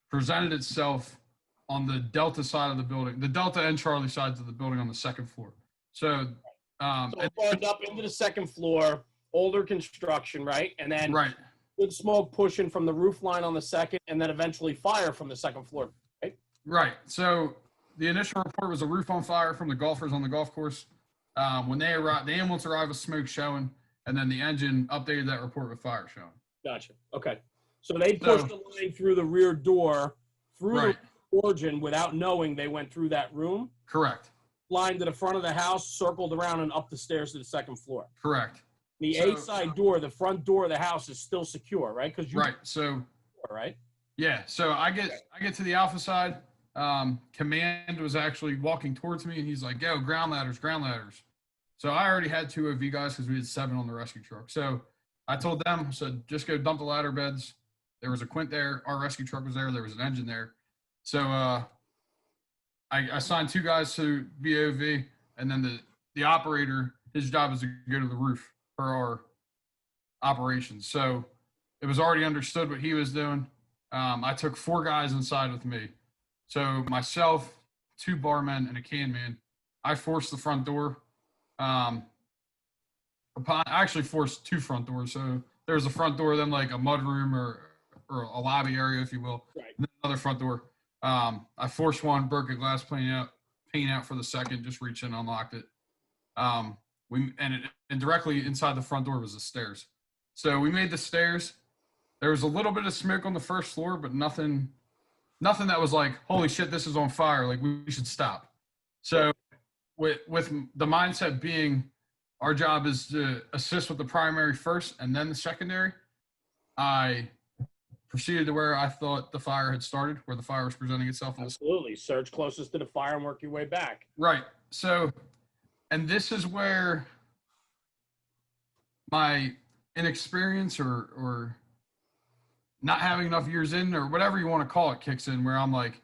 presented itself on the Delta side of the building, the Delta and Charlie sides of the building on the second floor. So it burned up into the second floor, older construction, right? And then right. good smoke pushing from the roof line on the second, and then eventually fire from the second floor, right? Right. So the initial report was a roof on fire from the golfers on the golf course. When they arrived, the ambulance arrived with smoke showing, and then the engine updated that report with fire showing. Gotcha. Okay. So they pushed the line through the rear door, through right. the origin without knowing they went through that room. Correct. Line to the front of the house, circled around and up the stairs to the second floor. Correct. The A side door, the front door of the house is still secure, right? Because right. So right. Yeah. So I get to the alpha side. Command was actually walking towards me, and he's like, "Yo, ground ladders, ground ladders." So I already had 2 OV guys because we had 7 on the rescue truck. So I told them, I said, just go dump the ladder beds. There was a quint there. Our rescue truck was there. There was an engine there. So I assigned 2 guys to BOV, and then the operator, his job is to go to the roof for our operations. So it was already understood what he was doing. I took 4 guys inside with me. So myself, 2 barmen, and a can man. I forced the front door. I actually forced 2 front doors. So there was a front door, then like a mud room or a lobby area, if you will. Right. And then another front door. I forced one, broke a glass pane out for the second, just reached in, unlocked it. And directly inside the front door was the stairs. So we made the stairs. There was a little bit of smoke on the first floor, but nothing that was like, holy shit, this is on fire. Like we should stop. So with the mindset being our job is to assist with the primary first and then the secondary, I proceeded to where I thought the fire had started, where the fire was presenting itself. Absolutely. Search closest to the fire and work your way back. Right. So, and this is where my inexperience or not having enough years in or whatever you want to call it kicks in, where I'm like,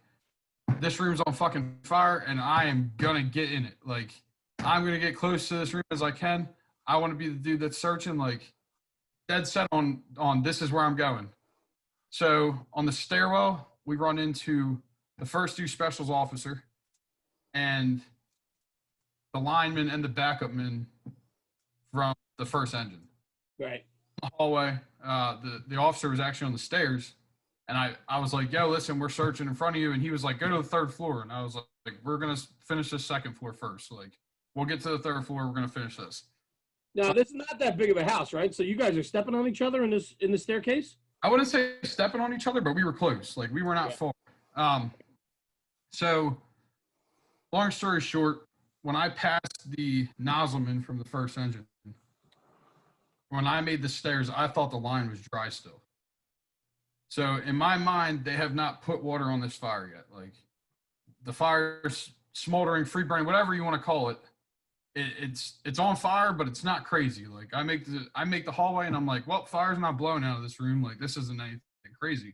this room's on fucking fire and I am going to get in it. Like, I'm going to get close to this room as I can. I want to be the dude that's searching, like, dead set on this is where I'm going. So on the stairwell, we run into the first 2 specials officer and the lineman and the backup man from the first engine. Right. The hallway, the officer was actually on the stairs, and I was like, yo, listen, we're searching in front of you. And he was like, go to the 3rd floor. And I was like, we're going to finish this 2nd floor first. Like, we'll get to the 3rd floor. We're going to finish this. Now, this is not that big of a house, right? So you guys are stepping on each other in the staircase? I wouldn't say stepping on each other, but we were close. Like, we were not far. So long story short, when I passed the nozzleman from the first engine, when I made the stairs, I thought the line was dry still. So in my mind, they have not put water on this fire yet. Like, the fire's smoldering, free burning, whatever you want to call it. It's on fire, but it's not crazy. Like, I make the hallway and I'm like, well, fire's not blowing out of this room. Like, this isn't anything crazy.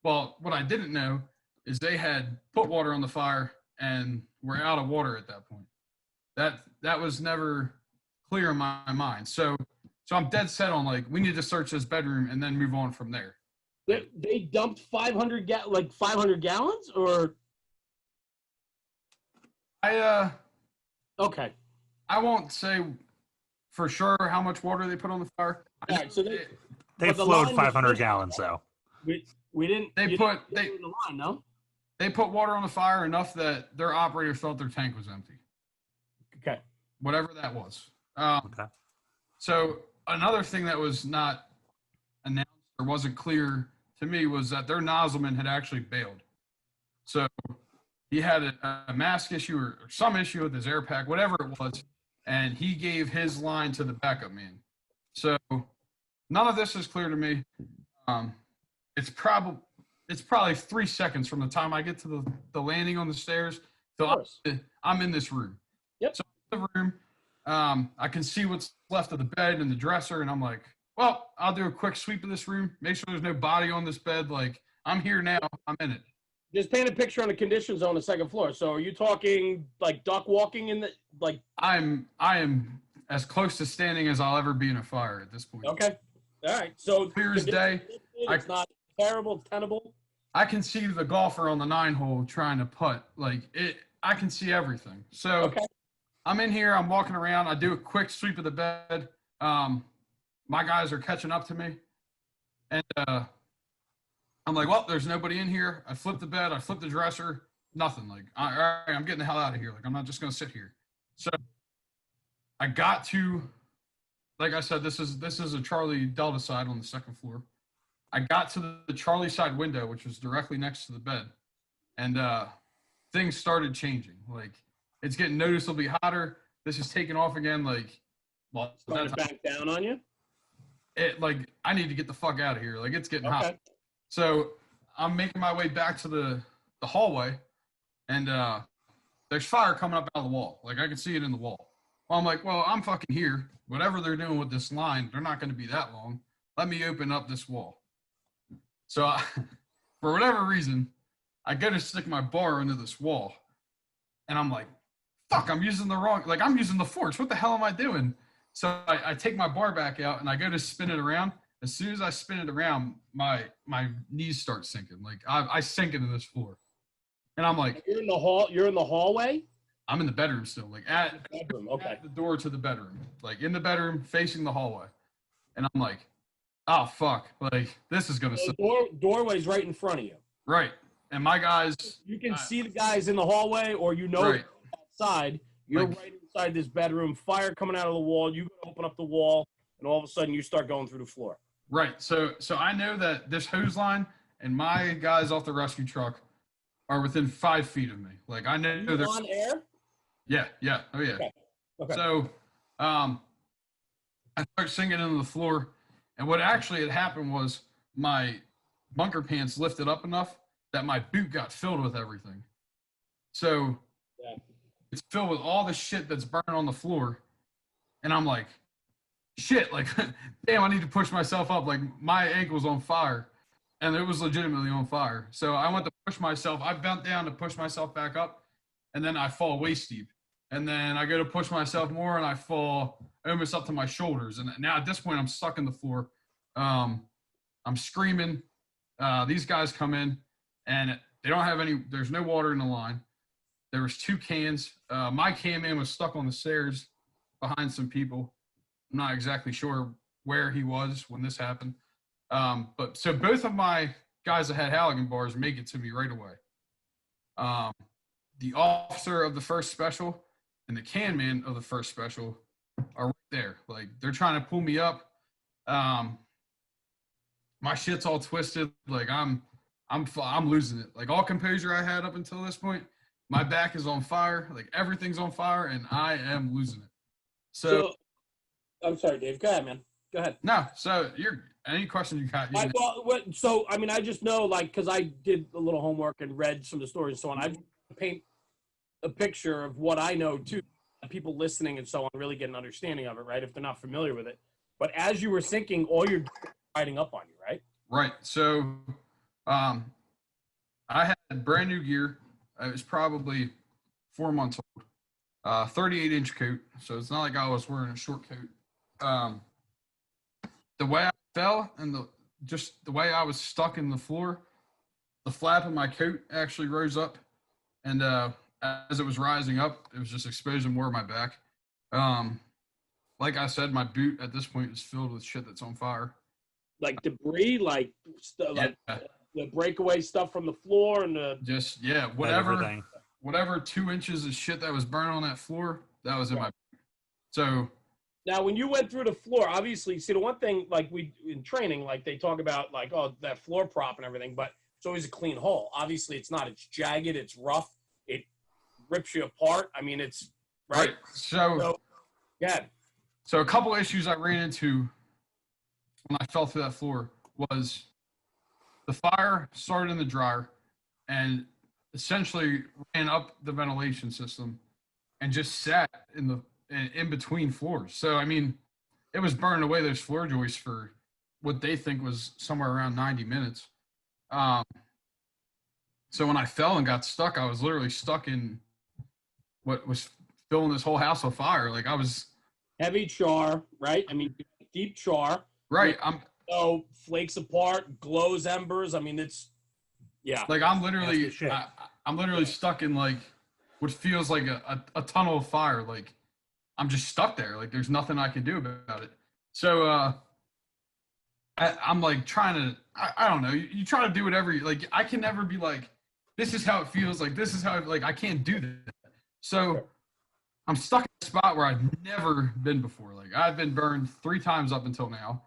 Well, what I didn't know is they had put water on the fire and were out of water at that point. That was never clear in my mind. So I'm dead set on, like, we need to search this bedroom and then move on from there. They dumped 500 gallons, or? Okay. I won't say for sure how much water they put on the fire. All right, so they flowed 500 gallons, though. We didn't. They put the line, no? They put water on the fire enough that their operator felt their tank was empty. Okay. Whatever that was. Okay. So another thing that was not announced or wasn't clear to me was that their nozzleman had actually bailed. So he had a mask issue or some issue with his air pack, whatever it was, and he gave his line to the backup man. So none of this is clear to me. It's probably 3 seconds from the time I get to the landing on the stairs till I'm in this room. Yep. So in the room, I can see what's left of the bed and the dresser, and I'm like, well, I'll do a quick sweep of this room, make sure there's no body on this bed. Like, I'm here now, I'm in it. Just paint a picture on the conditions on the second floor. So are you talking like duck walking in the like? I am as close to standing as I'll ever be in a fire at this point. Okay. All right. So Clear as day. It's not terrible. It's tenable. I can see the golfer on the 9-hole trying to putt. Like it, I can see everything. So Okay. I'm in here. I'm walking around. I do a quick sweep of the bed. My guys are catching up to me, and I'm like, well, there's nobody in here. I flip the bed. I flip the dresser. Nothing. Like, all right, I'm getting the hell out of here. Like, I'm not just gonna sit here. So I got to, like I said, this is a Charlie Delta side on the second floor. I got to the Charlie side window, which was directly next to the bed, and things started changing. Like, it's getting noticeably hotter. This is taking off again. Like, well, Started back down on you. I need to get the fuck out of here. Like, it's getting hot. Okay. So I'm making my way back to the hallway, and there's fire coming up out of the wall. Like, I can see it in the wall. Well, I'm like, well, I'm fucking here. Whatever they're doing with this line, they're not going to be that long. Let me open up this wall. So for whatever reason, I go to stick my bar into this wall, and I'm like, fuck, I'm using the forks. What the hell am I doing? So I take my bar back out, and I go to spin it around. As soon as I spin it around, my knees start sinking. Like, I sink into this floor. And I'm like, You're in the hall. You're in the hallway. I'm in the bedroom still, like at the door to the bedroom, like in the bedroom facing the hallway. And I'm like, oh, fuck. Like, this is going to suck. Doorway's right in front of you. Right. And my guys. You can see the guys in the hallway, or right. Outside. You're right inside this bedroom. Fire coming out of the wall. You open up the wall, and all of a sudden you start going through the floor. Right. So I know that this hose line and my guys off the rescue truck are within 5 feet of me. Like, I know they're on air. Yeah. Oh yeah. Okay. So I start sinking into the floor, and what actually had happened was my bunker pants lifted up enough that my boot got filled with everything. So it's filled with all the shit that's burning on the floor, and I'm like, shit, like, damn, I need to push myself up. Like, my ankle's on fire, and it was legitimately on fire. So I went to push myself. I bent down to push myself back up, and then I fall waist deep. And then I go to push myself more, and I fall almost up to my shoulders. And now at this point, I'm stuck in the floor. I'm screaming. These guys come in, and they don't have any. There's no water in the line. There was 2 cans. My can man was stuck on the stairs behind some people. I'm not exactly sure where he was when this happened. But so both of my guys that had Halligan bars make it to me right away. The officer of the first special and the can man of the first special are right there. Like, they're trying to pull me up. My shit's all twisted. Like, I'm losing it. Like, all composure I had up until this point, my back is on fire. Like, everything's on fire, and I am losing it. So I'm sorry, Dave. Go ahead, man. Go ahead. No, so any question you got? I just know, like, because I did a little homework and read some of the stories and so on. I paint a picture of what I know too. People listening and so on really get an understanding of it, right? If they're not familiar with it. But as you were sinking, all your riding up on you, right? Right. So, I had brand new gear. It was probably 4 months old. 38-inch coat. So it's not like I was wearing a short coat. The way I fell and the way I was stuck in the floor, the flap of my coat actually rose up, and as it was rising up, it was just exposing more of my back. Like I said, my boot at this point is filled with shit that's on fire. Like debris, like the breakaway stuff from the floor and whatever 2 inches of shit that was burning on that floor, that was in my boot. So Now, when you went through the floor, obviously, see the one thing like we in training, like they talk about like, oh, that floor prop and everything, but it's always a clean hole. Obviously, it's not. It's jagged. It's rough. It rips you apart. I mean, it's right. So yeah. So a couple issues I ran into when I fell through that floor was the fire started in the dryer and essentially ran up the ventilation system and just sat in between floors. So I mean, it was burning away those floor joists for what they think was somewhere around 90 minutes. So when I fell and got stuck, I was literally stuck in what was filling this whole house with fire. Like I was heavy char, right? I mean, deep char. Right. So flakes apart, glows embers. I mean, it's like I'm literally stuck in like what feels like a tunnel of fire. Like I'm just stuck there. Like there's nothing I can do about it. So I'm like trying to I don't know. You try to do whatever like I can never be like this is how it feels. Like this is how like I can't do that. So I'm stuck in a spot where I've never been before. Like I've been burned 3 times up until now.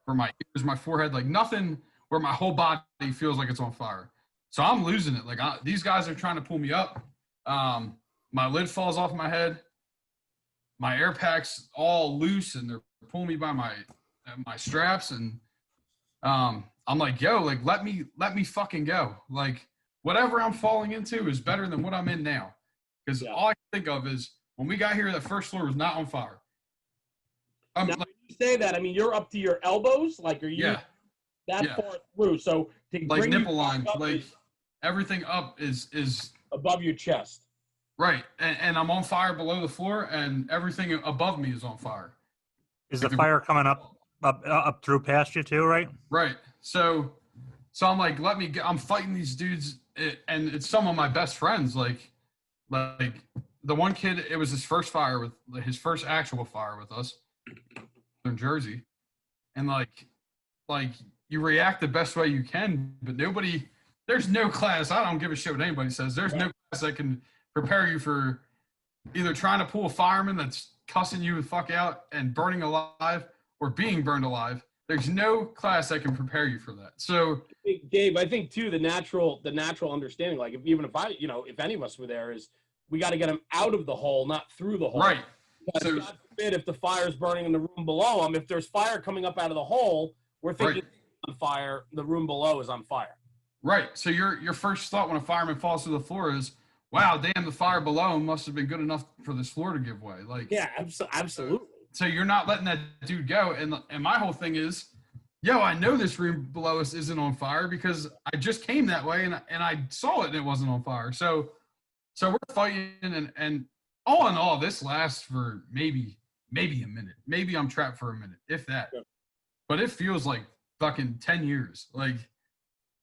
For my ears, my forehead, like nothing where my whole body feels like it's on fire. So I'm losing it. Like these guys are trying to pull me up. My lid falls off my head. My air pack's all loose and they're pulling me by my straps. And I'm like, yo, like let me fucking go. Like whatever I'm falling into is better than what I'm in now. Because all I can think of is when we got here, the first floor was not on fire. Now, when you say that, I mean, you're up to your elbows? Like, are you that far through? So, to like bring nipple line, like everything up is above your chest. Right. And I'm on fire below the floor and everything above me is on fire. Is the fire coming up through past you too, right? Right. So I'm like, I'm fighting these dudes and it's some of my best friends. Like the one kid, it was his first actual fire with us. In Jersey, and like you react the best way you can, but there's no class. I don't give a shit what anybody says. There's no class that can prepare you for either trying to pull a fireman that's cussing you the fuck out and burning alive or being burned alive. There's no class that can prepare you for that. So Dave, I think too, the natural understanding, like if any of us were there, is we got to get them out of the hole, not through the hole. Right. So, God forbid if the fire is burning in the room below them, if there's fire coming up out of the hole, we're thinking on fire, the room below is on fire. Right. So your first thought when a fireman falls through the floor is, wow, damn, the fire below must have been good enough for this floor to give way. Like, yeah, absolutely. So you're not letting that dude go. And my whole thing is, I know this room below us isn't on fire because I just came that way and I saw it and it wasn't on fire. So we're fighting and all in all, this lasts for maybe a minute. Maybe I'm trapped for a minute, if that. Yeah. But it feels like fucking 10 years. Like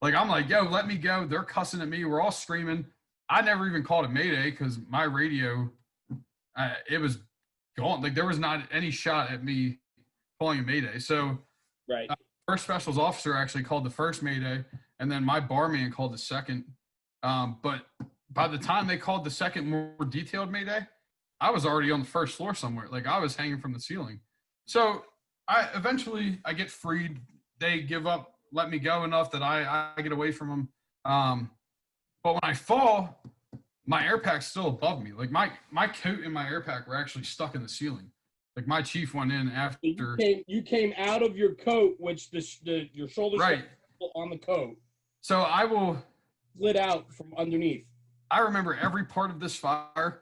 I'm like, yo, let me go. They're cussing at me. We're all screaming. I never even called it Mayday because my radio, it was gone. Like there was not any shot at me calling it Mayday. So first specials officer actually called the first Mayday, and then my barman called the second. But by the time they called the second more detailed Mayday, I was already on the first floor somewhere. Like I was hanging from the ceiling. So I eventually get freed. They give up, let me go enough that I get away from them. But when I fall, my air pack's still above me. Like my coat and my air pack were actually stuck in the ceiling. Like my chief went in after. You came out of your coat, which your shoulders on the coat. So I will slid out from underneath. I remember every part of this fire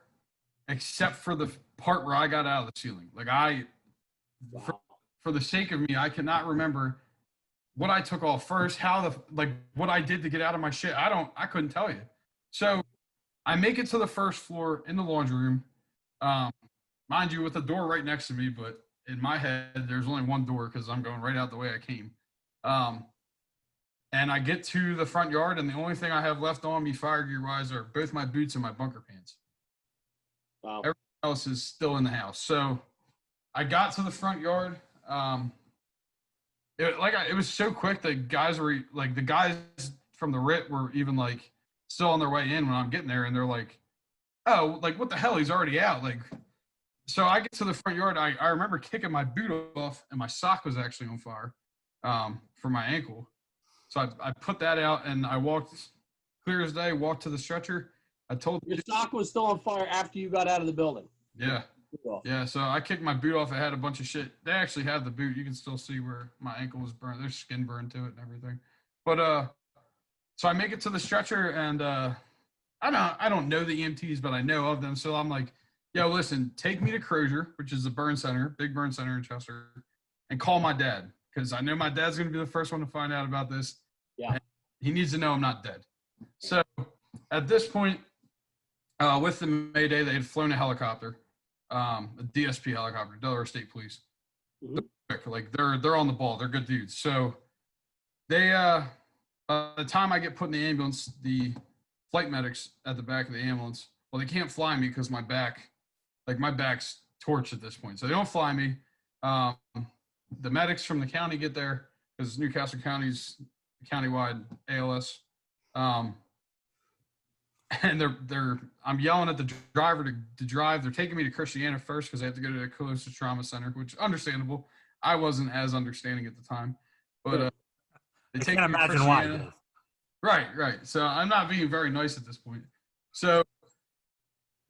except for the part where I got out of the ceiling. Like for the sake of me, I cannot remember what I took off first, what I did to get out of my shit. I couldn't tell you. So I make it to the first floor in the laundry room. Mind you, with the door right next to me, but in my head, there's only one door because I'm going right out the way I came. And I get to the front yard, and the only thing I have left on me fire gear-wise are both my boots and my bunker pants. Wow. Everything else is still in the house. So I got to the front yard. It was so quick that the guys from the RIT were even like still on their way in when I'm getting there, and they're like, "Oh, like what the hell? He's already out." Like So I get to the front yard. I remember kicking my boot off, and my sock was actually on fire for my ankle. So I put that out, and I walked clear as day, walked to the stretcher. I told Your sock was still on fire after you got out of the building. Yeah. Yeah, so I kicked my boot off. It had a bunch of shit. They actually had the boot. You can still see where my ankle was burned. There's skin burned to it and everything. But so I make it to the stretcher, and I don't know the EMTs, but I know of them. So I'm like, yo, listen, take me to Crozier, which is the burn center, big burn center in Chester, and call my dad, because I know my dad's going to be the first one to find out about this. Yeah. He needs to know I'm not dead. So at this point, with the Mayday, they had flown a helicopter, a DSP helicopter, Delaware State Police. Mm-hmm. Like they're on the ball. They're good dudes. So they, by the time I get put in the ambulance, the flight medics at the back of the ambulance, well, they can't fly me because my back's torched at this point. So they don't fly me. The medics from the county get there because Newcastle County's countywide ALS. And I'm yelling at the driver to drive. They're taking me to Christiana first because they have to go to the closest trauma center, which is understandable. I wasn't as understanding at the time, but they take me to Christiana. Right. So I'm not being very nice at this point. So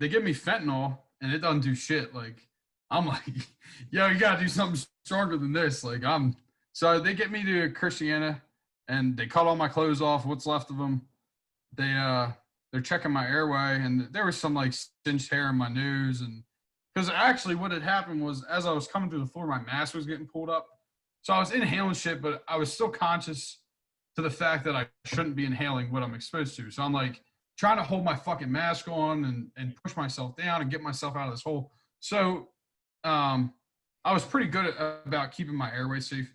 they give me fentanyl and it doesn't do shit. Like, I'm like, yo, you gotta do something stronger than this. Like, so they get me to Christiana and they cut all my clothes off, what's left of them. They're checking my airway, and there was some like singed hair in my nose. And because actually what had happened was, as I was coming through the floor, my mask was getting pulled up. So I was inhaling shit, but I was still conscious to the fact that I shouldn't be inhaling what I'm exposed to. So I'm like trying to hold my fucking mask on and push myself down and get myself out of this hole. So I was pretty good about keeping my airway safe.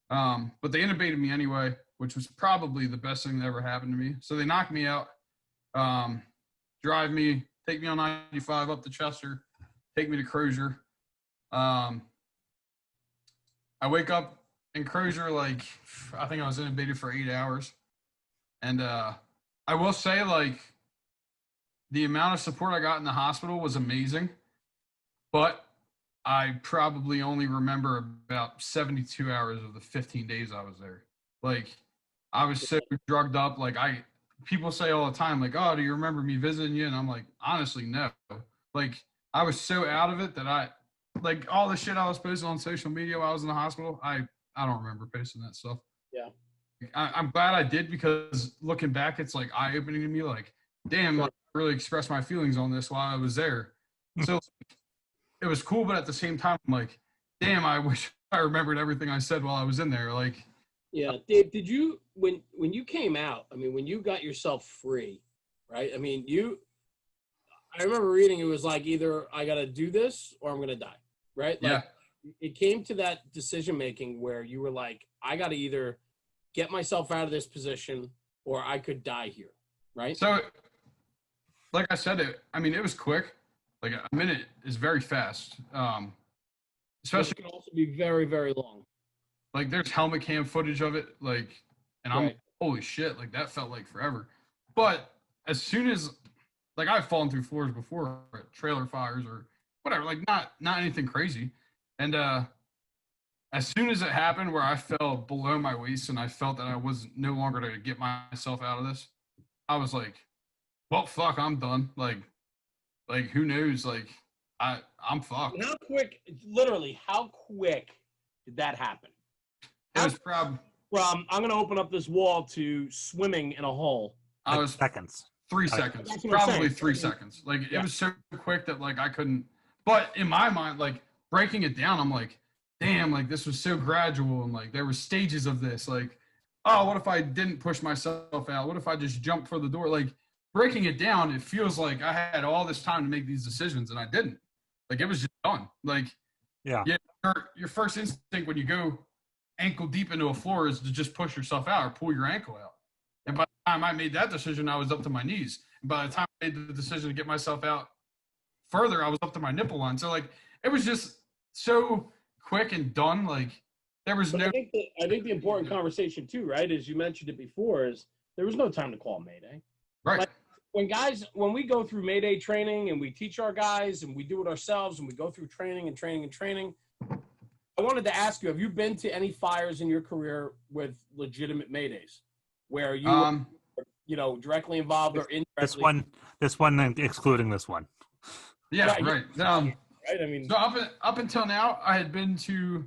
But they intubated me anyway, which was probably the best thing that ever happened to me. So they knocked me out. Take me on 95 up to Chester, take me to Crozier. I wake up in Crozier, like, I think I was intubated for 8 hours. And I will say, like, the amount of support I got in the hospital was amazing, but I probably only remember about 72 hours of the 15 days I was there. Like, I was so drugged up. Like, people say all the time, like, oh, do you remember me visiting you? And I'm like, honestly, no. Like, I was so out of it that like, all the shit I was posting on social media while I was in the hospital, I don't remember posting that stuff. Yeah. I'm glad I did, because looking back, it's like eye-opening to me. Like, damn, like, I really expressed my feelings on this while I was there. So it was cool, but at the same time, I'm like, damn, I wish I remembered everything I said while I was in there. Like, yeah, Dave, did you, when you came out, I mean, when you got yourself free, right? I mean, I remember reading, it was like, either I got to do this or I'm going to die, right? Like, yeah. It came to that decision-making where you were like, I got to either get myself out of this position or I could die here, right? So, like I said, it was quick. Like, a minute is very fast. Especially, it can also be very, very long. Like, there's helmet cam footage of it, like, and I'm Right. Holy shit, like, that felt like forever. But as soon as, like, I've fallen through floors before at trailer fires or whatever, like, not anything crazy. And as soon as it happened where I fell below my waist and I felt that I was no longer to get myself out of this, I was like, well, fuck, I'm done. Like who knows? Like, I'm fucked. How quick did that happen? It was probably From I'm going to open up this wall to swimming in a hole. I was seconds. 3 seconds, That's what I'm probably saying. 3 seconds. Like, Yeah. it was so quick that, like, I couldn't. But in my mind, like, breaking it down, I'm like, damn, like, this was so gradual, and like there were stages of this. Like, oh, what if I didn't push myself out? What if I just jumped for the door? Like, breaking it down, it feels like I had all this time to make these decisions and I didn't. Like, it was just done. Like, Yeah. Your first instinct when you go ankle deep into a floor is to just push yourself out or pull your ankle out. And by the time I made that decision, I was up to my knees. And by the time I made the decision to get myself out further, I was up to my nipple line. So, like, it was just so quick and done. Like, there was no. I think the important conversation too, right, as you mentioned it before, is there was no time to call Mayday. Right. Like, when we go through Mayday training and we teach our guys and we do it ourselves and we go through training and training and training, I wanted to ask you, have you been to any fires in your career with legitimate Maydays where you were, directly involved or indirectly? This one excluding this one. Yeah, right. Right. I mean, So up until now, I had been to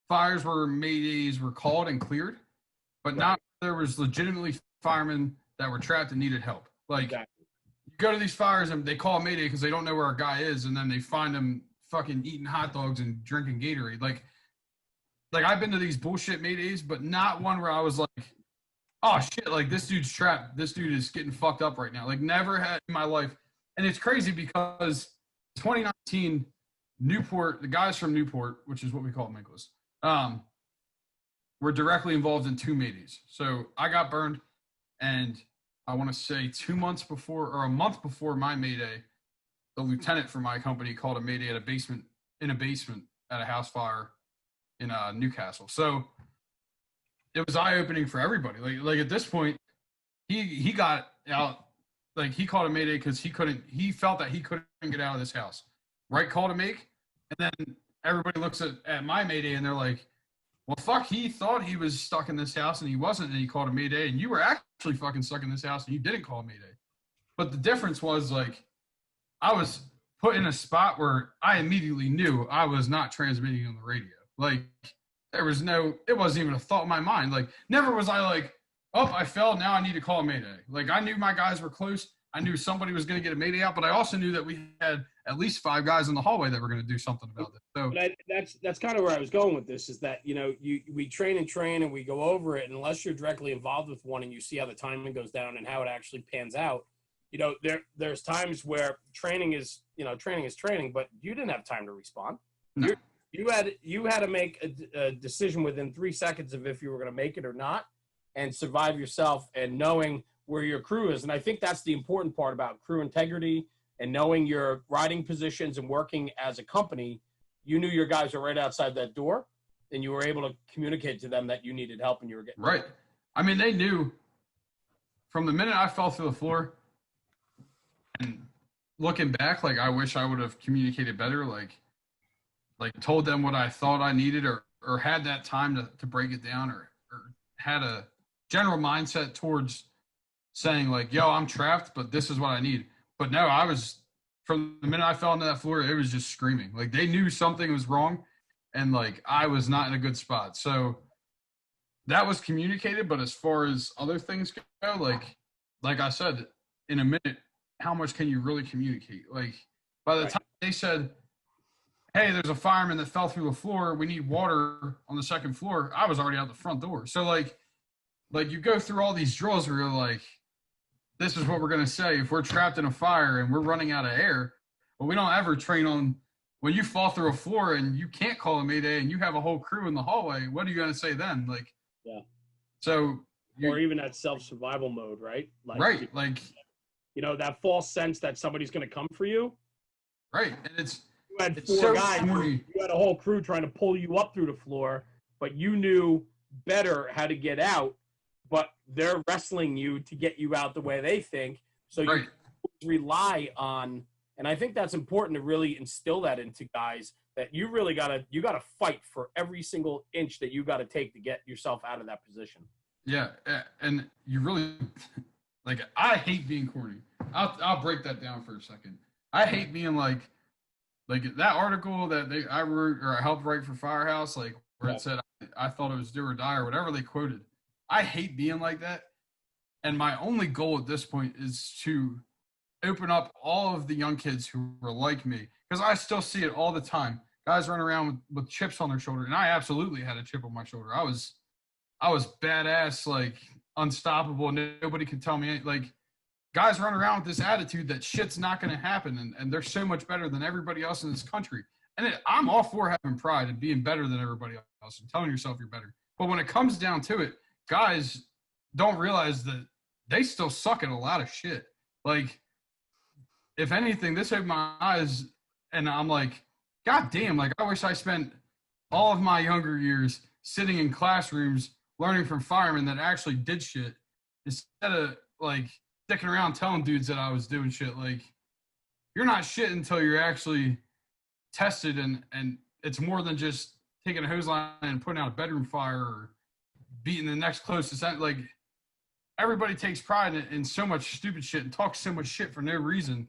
fires where Maydays were called and cleared, but not there was legitimately firemen that were trapped and needed help. Like, exactly. you go to these fires and they call a Mayday because they don't know where a guy is, and then they find him fucking eating hot dogs and drinking Gatorade. Like I've been to these bullshit Maydays, but not one where I was like, oh shit, like this dude's trapped. This dude is getting fucked up right now. Like never had in my life. And it's crazy because 2019, Newport, the guys from Newport, which is what we call Minkus, were directly involved in 2 Maydays. So I got burned, and I want to say 2 months before or a month before my Mayday, the lieutenant from my company called a Mayday in a basement at a house fire in Newcastle. So it was eye-opening for everybody. Like at this point, he got out. Like he called a Mayday because he felt that he couldn't get out of this house. Right call to make, and then everybody looks at my Mayday and they're like, well, fuck, he thought he was stuck in this house and he wasn't, and he called a Mayday, and you were actually fucking stuck in this house and you didn't call a Mayday. But the difference was, like, I was put in a spot where I immediately knew I was not transmitting on the radio. Like, it wasn't even a thought in my mind. Like, never was I like, oh, I fell, now I need to call a Mayday. Like, I knew my guys were close. I knew somebody was going to get a Mayday out, but I also knew that we had at least 5 guys in the hallway that were going to do something about it. So that's kind of where I was going with this, is that, we train and we go over it, and unless you're directly involved with one and you see how the timing goes down and how it actually pans out, there's times where training is training, but you didn't have time to respond. No. You had to make a decision within 3 seconds of if you were going to make it or not, and survive yourself, and knowing where your crew is. And I think that's the important part about crew integrity and knowing your riding positions and working as a company. You knew your guys were right outside that door, and you were able to communicate to them that you needed help and you were getting right. I mean, they knew from the minute I fell through the floor. And looking back, like, I wish I would have communicated better, like told them what I thought I needed, or had that time to break it down, or had a general mindset towards saying, like, yo, I'm trapped, but this is what I need. But no, from the minute I fell into that floor, it was just screaming. Like, they knew something was wrong, and, like, I was not in a good spot. So that was communicated, but as far as other things go, like I said, in a minute, how much can you really communicate? Like, by the time they said, hey, there's a fireman that fell through the floor, we need water on the 2nd floor, I was already out the front door. So, like you go through all these drills where you're like, this is what we're going to say if we're trapped in a fire and we're running out of air. But we don't ever train on when you fall through a floor and you can't call a Mayday and you have a whole crew in the hallway. What are you going to say then? Like, yeah. So, or even that self-survival mode, right? Like, right. Like, that false sense that somebody's going to come for you. Right. And you had 4 guys. You had a whole crew trying to pull you up through the floor, but you knew better how to get out. But they're wrestling you to get you out the way they think. So you rely on, and I think that's important to really instill that into guys, that you really gotta fight for every single inch that you gotta take to get yourself out of that position. Yeah, and you really, like, I hate being corny. I'll break that down for a second. I hate being like that article that I wrote or I helped write for Firehouse, like where it said I thought it was do or die or whatever they quoted. I hate being like that. And my only goal at this point is to open up all of the young kids who are like me, because I still see it all the time. Guys run around with chips on their shoulder, and I absolutely had a chip on my shoulder. I was badass, like unstoppable. Nobody could tell me, like, guys run around with this attitude that shit's not going to happen, and they're so much better than everybody else in this country. And I'm all for having pride and being better than everybody else and telling yourself you're better. But when it comes down to it, guys don't realize that they still suck at a lot of shit. Like, if anything, this opened my eyes, and I'm like, God damn, like, I wish I spent all of my younger years sitting in classrooms learning from firemen that actually did shit, instead of, like, sticking around telling dudes that I was doing shit. Like, you're not shit until you're actually tested, and it's more than just taking a hose line and putting out a bedroom fire or beating the next closest. Like, everybody takes pride in so much stupid shit and talks so much shit for no reason.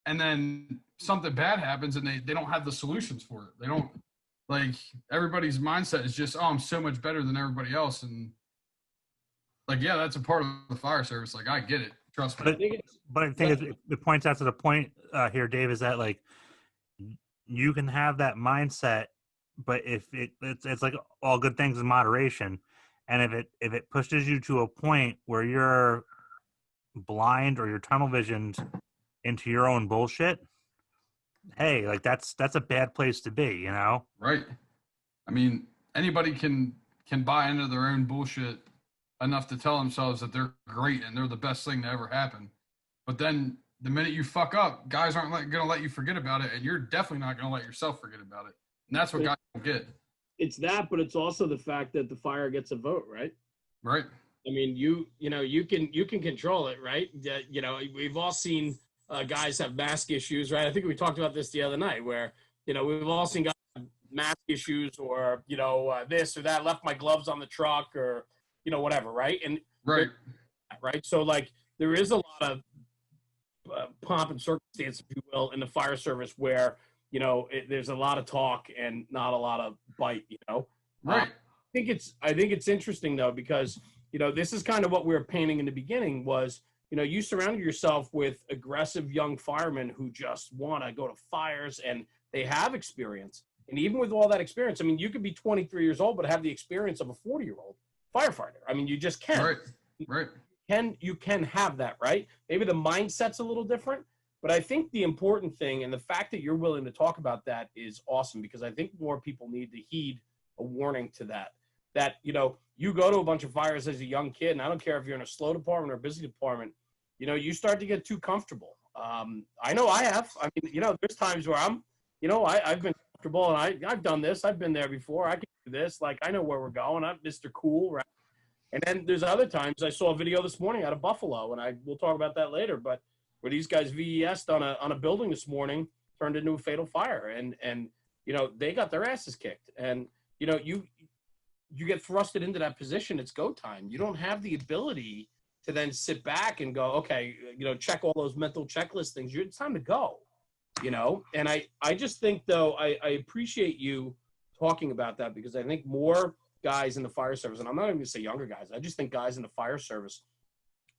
And then something bad happens and they don't have the solutions for it. They don't, like, everybody's mindset is just, oh, I'm so much better than everybody else. And like, yeah, that's a part of the fire service. Like, I get it. Trust me. But I think it points out to the point here, Dave, is that like you can have that mindset, but if it's like all good things in moderation, and if it pushes you to a point where you're blind or you're tunnel visioned into your own bullshit, hey, like that's a bad place to be, you know? Right. I mean, anybody can buy into their own bullshit enough to tell themselves that they're great and they're the best thing to ever happen. But then the minute you fuck up, guys aren't going to let you forget about it, and you're definitely not going to let yourself forget about it. And that's what guys don't get. It's that, but it's also the fact that the fire gets a vote, right? Right. I mean, you can control it, right? You know, we've all seen guys have mask issues, right? I think we talked about this the other night, where we've all seen guys have mask issues, or this or that. Left my gloves on the truck, or whatever, right? And right. So like there is a lot of pomp and circumstance, if you will, in the fire service where there's a lot of talk and not a lot of bite. Right. I think it's interesting though, because this is kind of what we were painting in the beginning was you surrounded yourself with aggressive young firemen who just want to go to fires, and they have experience. And even with all that experience, I mean, you could be 23 years old but have the experience of a 40-year-old firefighter. I mean, you just can. Right. You can have that, right? Maybe the mindset's a little different, but I think the important thing, and the fact that you're willing to talk about that, is awesome, because I think more people need to heed a warning to that. That, you go to a bunch of fires as a young kid, and I don't care if you're in a slow department or a busy department, you start to get too comfortable. I know I have. I mean, there's times where I've been comfortable, and I've done this. I've been there before. I can do this. Like, I know where we're going. I'm Mr. Cool, right? And then there's other times. I saw a video this morning out of Buffalo, and we'll talk about that later, but where these guys VES'd on a building this morning, turned into a fatal fire, and they got their asses kicked. And you get thrusted into that position. It's go time. You don't have the ability to then sit back and go, okay, check all those mental checklist things. It's time to go. And I just think, though, I appreciate you talking about that, because I think more guys in the fire service, and I'm not even going to say younger guys, I just think guys in the fire service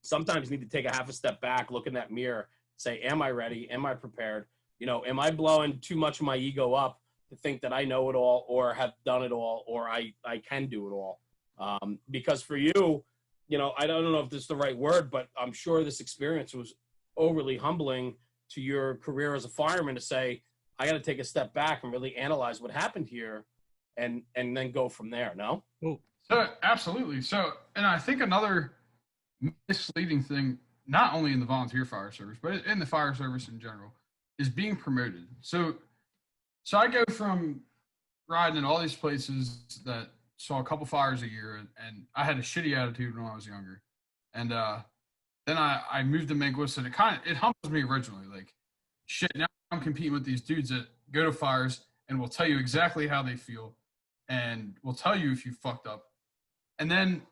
sometimes need to take a half a step back, look in that mirror, say, am I ready? Am I prepared? Am I blowing too much of my ego up to think that I know it all, or have done it all, or I can do it all? Because for you, I don't know if this is the right word, but I'm sure this experience was overly humbling to your career as a fireman to say, I got to take a step back and really analyze what happened here, and then go from there. No? So absolutely. So, and I think another misleading thing, not only in the volunteer fire service, but in the fire service in general, is being promoted. So I go from riding in all these places that saw a couple fires a year, and I had a shitty attitude when I was younger. And then I moved to Minkus, and it humbles me originally. Like, shit, now I'm competing with these dudes that go to fires and will tell you exactly how they feel, and will tell you if you fucked up. And then,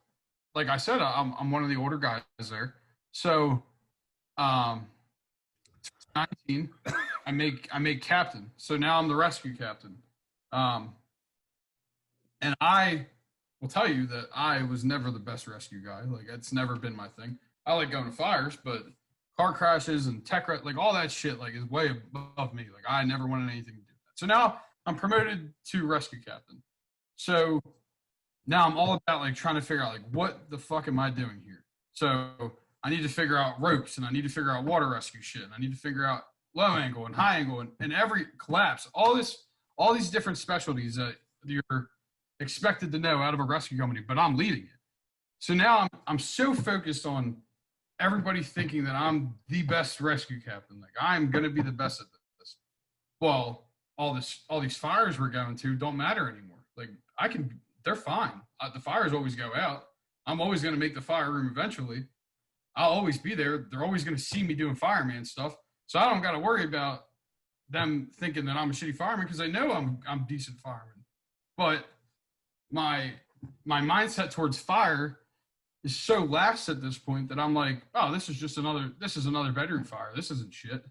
like I said, I'm one of the older guys there. So, 19, I make captain. So now I'm the rescue captain. And I will tell you that I was never the best rescue guy. Like, it's never been my thing. I like going to fires, but car crashes and like all that shit, like, is way above me. Like, I never wanted anything to do with that. So now I'm promoted to rescue captain. So now I'm all about, like, trying to figure out, like, what the fuck am I doing here? So I need to figure out ropes, and I need to figure out water rescue shit, and I need to figure out low angle and high angle and every collapse, all these different specialties that you're expected to know out of a rescue company, but I'm leading it. So now I'm so focused on everybody thinking that I'm the best rescue captain. Like, I'm going to be the best at this. Well, all these fires we're going to don't matter anymore. Like, they're fine. The fires always go out. I'm always going to make the fire room eventually. I'll always be there. They're always going to see me doing fireman stuff. So I don't got to worry about them thinking that I'm a shitty fireman because they know I'm decent fireman. But my mindset towards fire is so lax at this point that I'm like, oh, this is another bedroom fire. This isn't shit.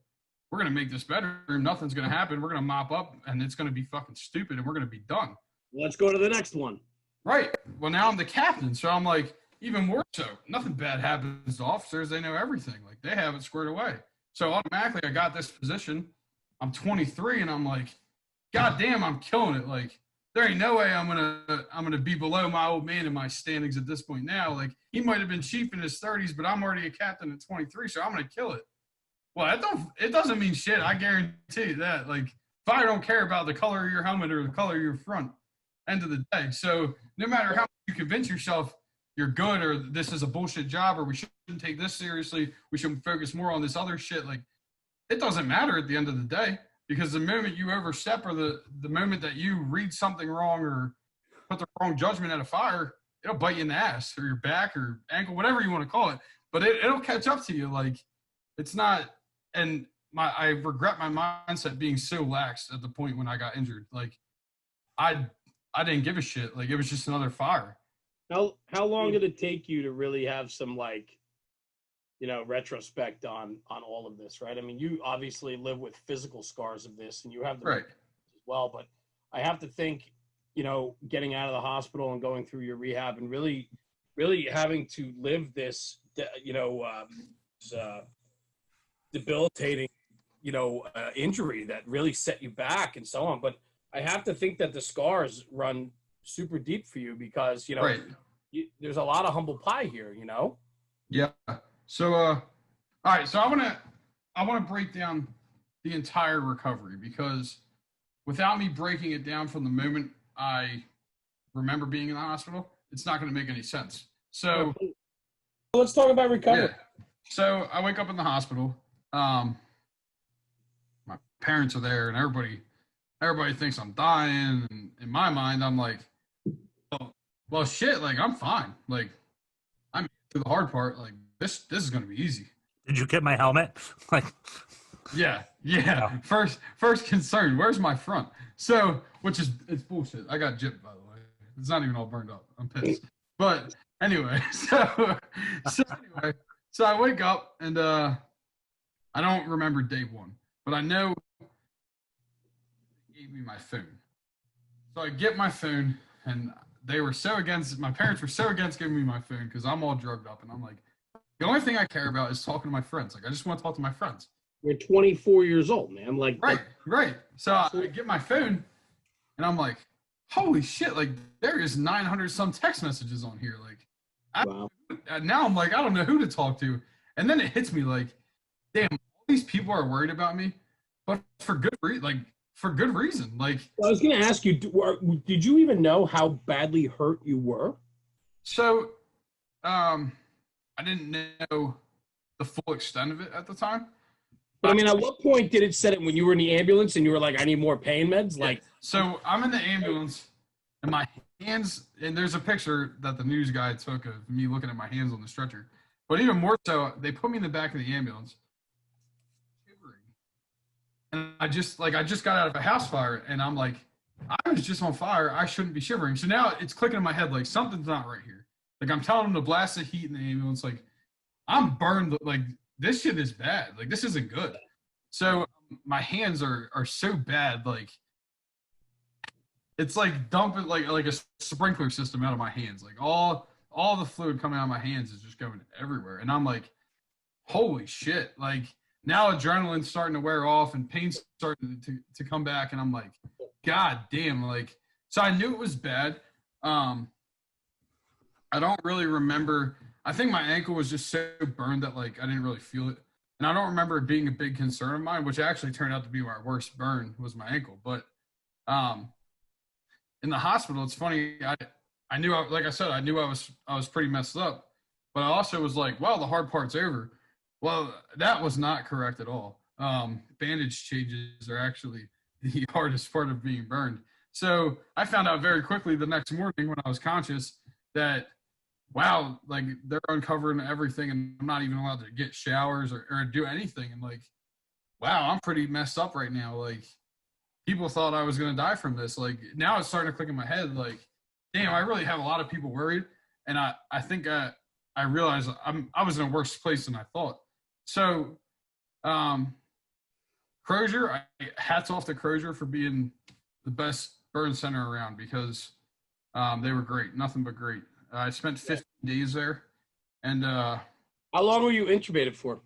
We're going to make this bedroom. Nothing's going to happen. We're going to mop up and it's going to be fucking stupid and we're going to be done. Let's go to the next one. Right. Well, now I'm the captain. So I'm like, even more so, nothing bad happens to officers. They know everything. Like they have it squared away. So automatically I got this position. I'm 23 and I'm like, God damn, I'm killing it. Like there ain't no way I'm gonna be below my old man in my standings at this point now. Like he might have been chief in his 30s, but I'm already a captain at 23, so I'm gonna kill it. Well, it doesn't mean shit. I guarantee you that. Like fire don't care about the color of your helmet or the color of your front. End of the day. So no matter how you convince yourself you're good or this is a bullshit job or we shouldn't take this seriously, we should focus more on this other shit. Like it doesn't matter at the end of the day because the moment you overstep or the moment that you read something wrong or put the wrong judgment at a fire, it'll bite you in the ass or your back or ankle, whatever you want to call it. But it'll catch up to you. Like it's not, and I regret my mindset being so lax at the point when I got injured. Like I didn't give a shit. Like it was just another fire. How long did it take you to really have some like, retrospect on all of this, right? I mean, you obviously live with physical scars of this and you have them right as well, but I have to think, getting out of the hospital and going through your rehab and really, really having to live this, debilitating, injury that really set you back and so on. But I have to think that the scars run super deep for you because, right. There's a lot of humble pie here, Yeah. So, all right. So I want to break down the entire recovery because without me breaking it down from the moment I remember being in the hospital, it's not going to make any sense. So let's talk about recovery. Yeah. So I wake up in the hospital. My parents are there and everybody thinks I'm dying. And in my mind, I'm like, well, shit, like I'm fine. Like I'm through the hard part. Like this is going to be easy. Did you get my helmet? Like, yeah. First concern, where's my front? So, it's bullshit. I got gypped, by the way. It's not even all burned up. I'm pissed. But anyway, so I wake up and I don't remember day one, but I know they gave me my phone. So I get my phone and my parents were so against giving me my phone because I'm all drugged up and I'm like, the only thing I care about is talking to my friends. Like, I just want to talk to my friends. You're 24 years old, man. Like, right. So I get my phone and I'm like, holy shit. Like there is 900 some text messages on here. Like, wow. Now I'm like, I don't know who to talk to. And then it hits me like, damn, all these people are worried about me, but for good reason. Like, I was going to ask you, did you even know how badly hurt you were? So, I didn't know the full extent of it at the time. But I mean, at what point did it set it when you were in the ambulance and you were like, I need more pain meds? Like, so I'm in the ambulance and my hands, and there's a picture that the news guy took of me looking at my hands on the stretcher. But even more so, they put me in the back of the ambulance. And I just got out of a house fire and I'm like, I was just on fire. I shouldn't be shivering. So now it's clicking in my head like something's not right here. Like I'm telling them to blast the heat in the ambulance. Like I'm burned. Like this shit is bad. Like this isn't good. So my hands are so bad. Like it's like dumping like a sprinkler system out of my hands. Like all the fluid coming out of my hands is just going everywhere. And I'm like, holy shit. Like now adrenaline's starting to wear off and pain's starting to come back. And I'm like, God damn. Like, so I knew it was bad. I don't really remember. I think my ankle was just so burned that like I didn't really feel it. And I don't remember it being a big concern of mine, which actually turned out to be my worst burn was my ankle. But in the hospital, it's funny. I knew, like I said, I knew I was pretty messed up. But I also was like, well, the hard part's over. Well, that was not correct at all. Bandage changes are actually the hardest part of being burned. So I found out very quickly the next morning when I was conscious that wow, like they're uncovering everything and I'm not even allowed to get showers or do anything. And like, wow, I'm pretty messed up right now. Like, people thought I was going to die from this. Like, now it's starting to click in my head. Like, damn, I really have a lot of people worried. And I think I realized I was in a worse place than I thought. So, Crozier, hats off to Crozier for being the best burn center around because they were great, nothing but great. I spent 15 days there, and How long were you intubated for?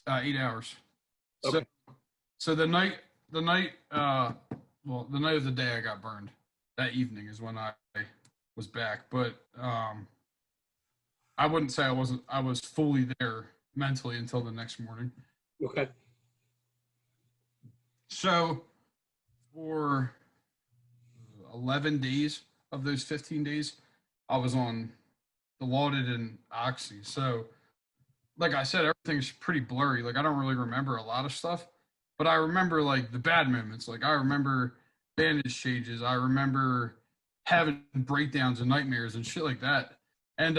8 hours. Okay. So the night the night of the day I got burned, that evening is when I was back. But I wouldn't say I was fully there mentally until the next morning. Okay. So for 11 days of those 15 days, I was on Dilaudid and Oxy. So like I said, everything's pretty blurry. Like I don't really remember a lot of stuff, but I remember like the bad moments. Like I remember bandage changes. I remember having breakdowns and nightmares and shit like that. And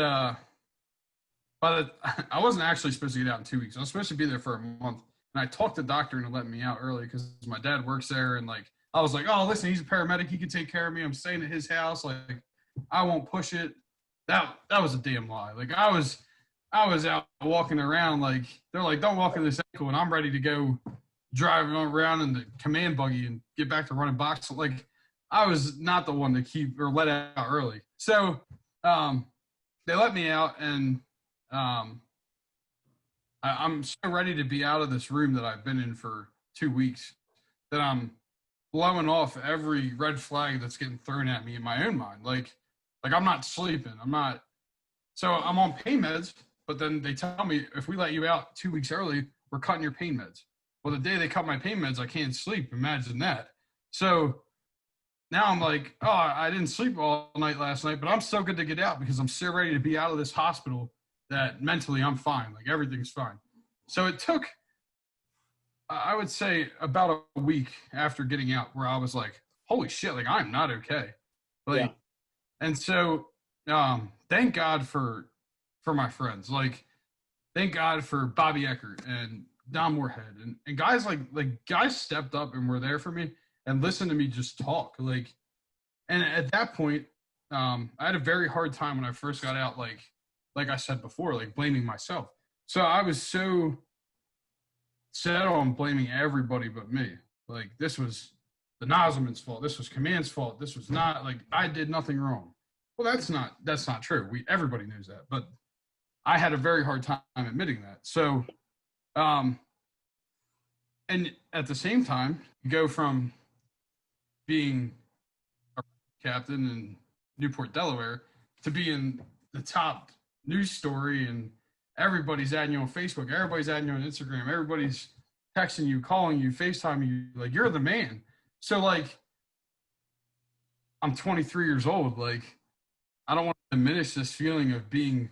but I wasn't actually supposed to get out in 2 weeks. I was supposed to be there for a month. And I talked to the doctor into letting me out early because my dad works there. And like I was like, oh, listen, he's a paramedic. He can take care of me. I'm staying at his house. Like I won't push it. That was a damn lie. Like I was out walking around like they're like, don't walk in this ankle, and I'm ready to go driving around in the command buggy and get back to running box. Like I was not the one to keep or let out early. So they let me out, and I'm so ready to be out of this room that I've been in for 2 weeks that I'm blowing off every red flag that's getting thrown at me in my own mind. Like I'm not sleeping. So I'm on pain meds. But then they tell me, if we let you out 2 weeks early, we're cutting your pain meds. Well, the day they cut my pain meds, I can't sleep. Imagine that. So now I'm like, oh, I didn't sleep all night last night, but I'm so good to get out because I'm so ready to be out of this hospital that mentally I'm fine. Like everything's fine. So it took, I would say, about a week after getting out where I was like, holy shit, like I'm not okay. Like, Yeah. And so thank God for my friends. Like, thank God for Bobby Eckert and Don Moorhead and guys like guys stepped up and were there for me and listened to me just talk. Like, and at that point, I had a very hard time when I first got out. Like I said before, like blaming myself. So I was so set on blaming everybody but me. Like this was the Nozelman's fault. This was Command's fault. This was not like I did nothing wrong. Well, that's not true. Everybody knows that, but I had a very hard time admitting that. So, and at the same time, you go from being a captain in Newport, Delaware, to being the top news story, and everybody's adding you on Facebook, everybody's adding you on Instagram, everybody's texting you, calling you, FaceTiming you, like you're the man. So like, I'm 23 years old. Like, I don't want to diminish this feeling of being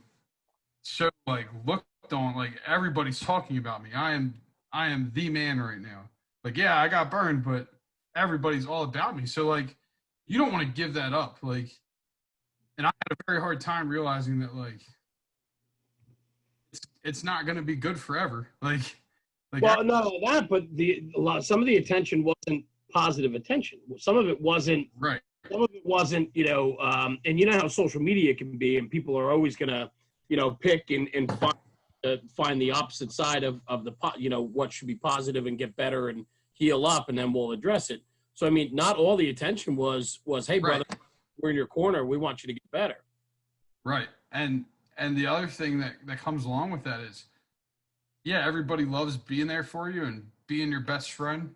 so like looked on, like everybody's talking about me. I am the man right now. Like, yeah, I got burned, but everybody's all about me. So like, you don't want to give that up. Like, and I had a very hard time realizing that like, it's not going to be good forever. Like Well, not only that, but some of the attention wasn't positive attention. Some of it wasn't. Right. Some of it wasn't, and you know how social media can be, and people are always going to, pick and find the opposite side of the, what should be positive and get better and heal up, and then we'll address it. So, I mean, not all the attention was, hey, brother, right. We're in your corner. We want you to get better. Right. And the other thing that comes along with that is, yeah, everybody loves being there for you and being your best friend.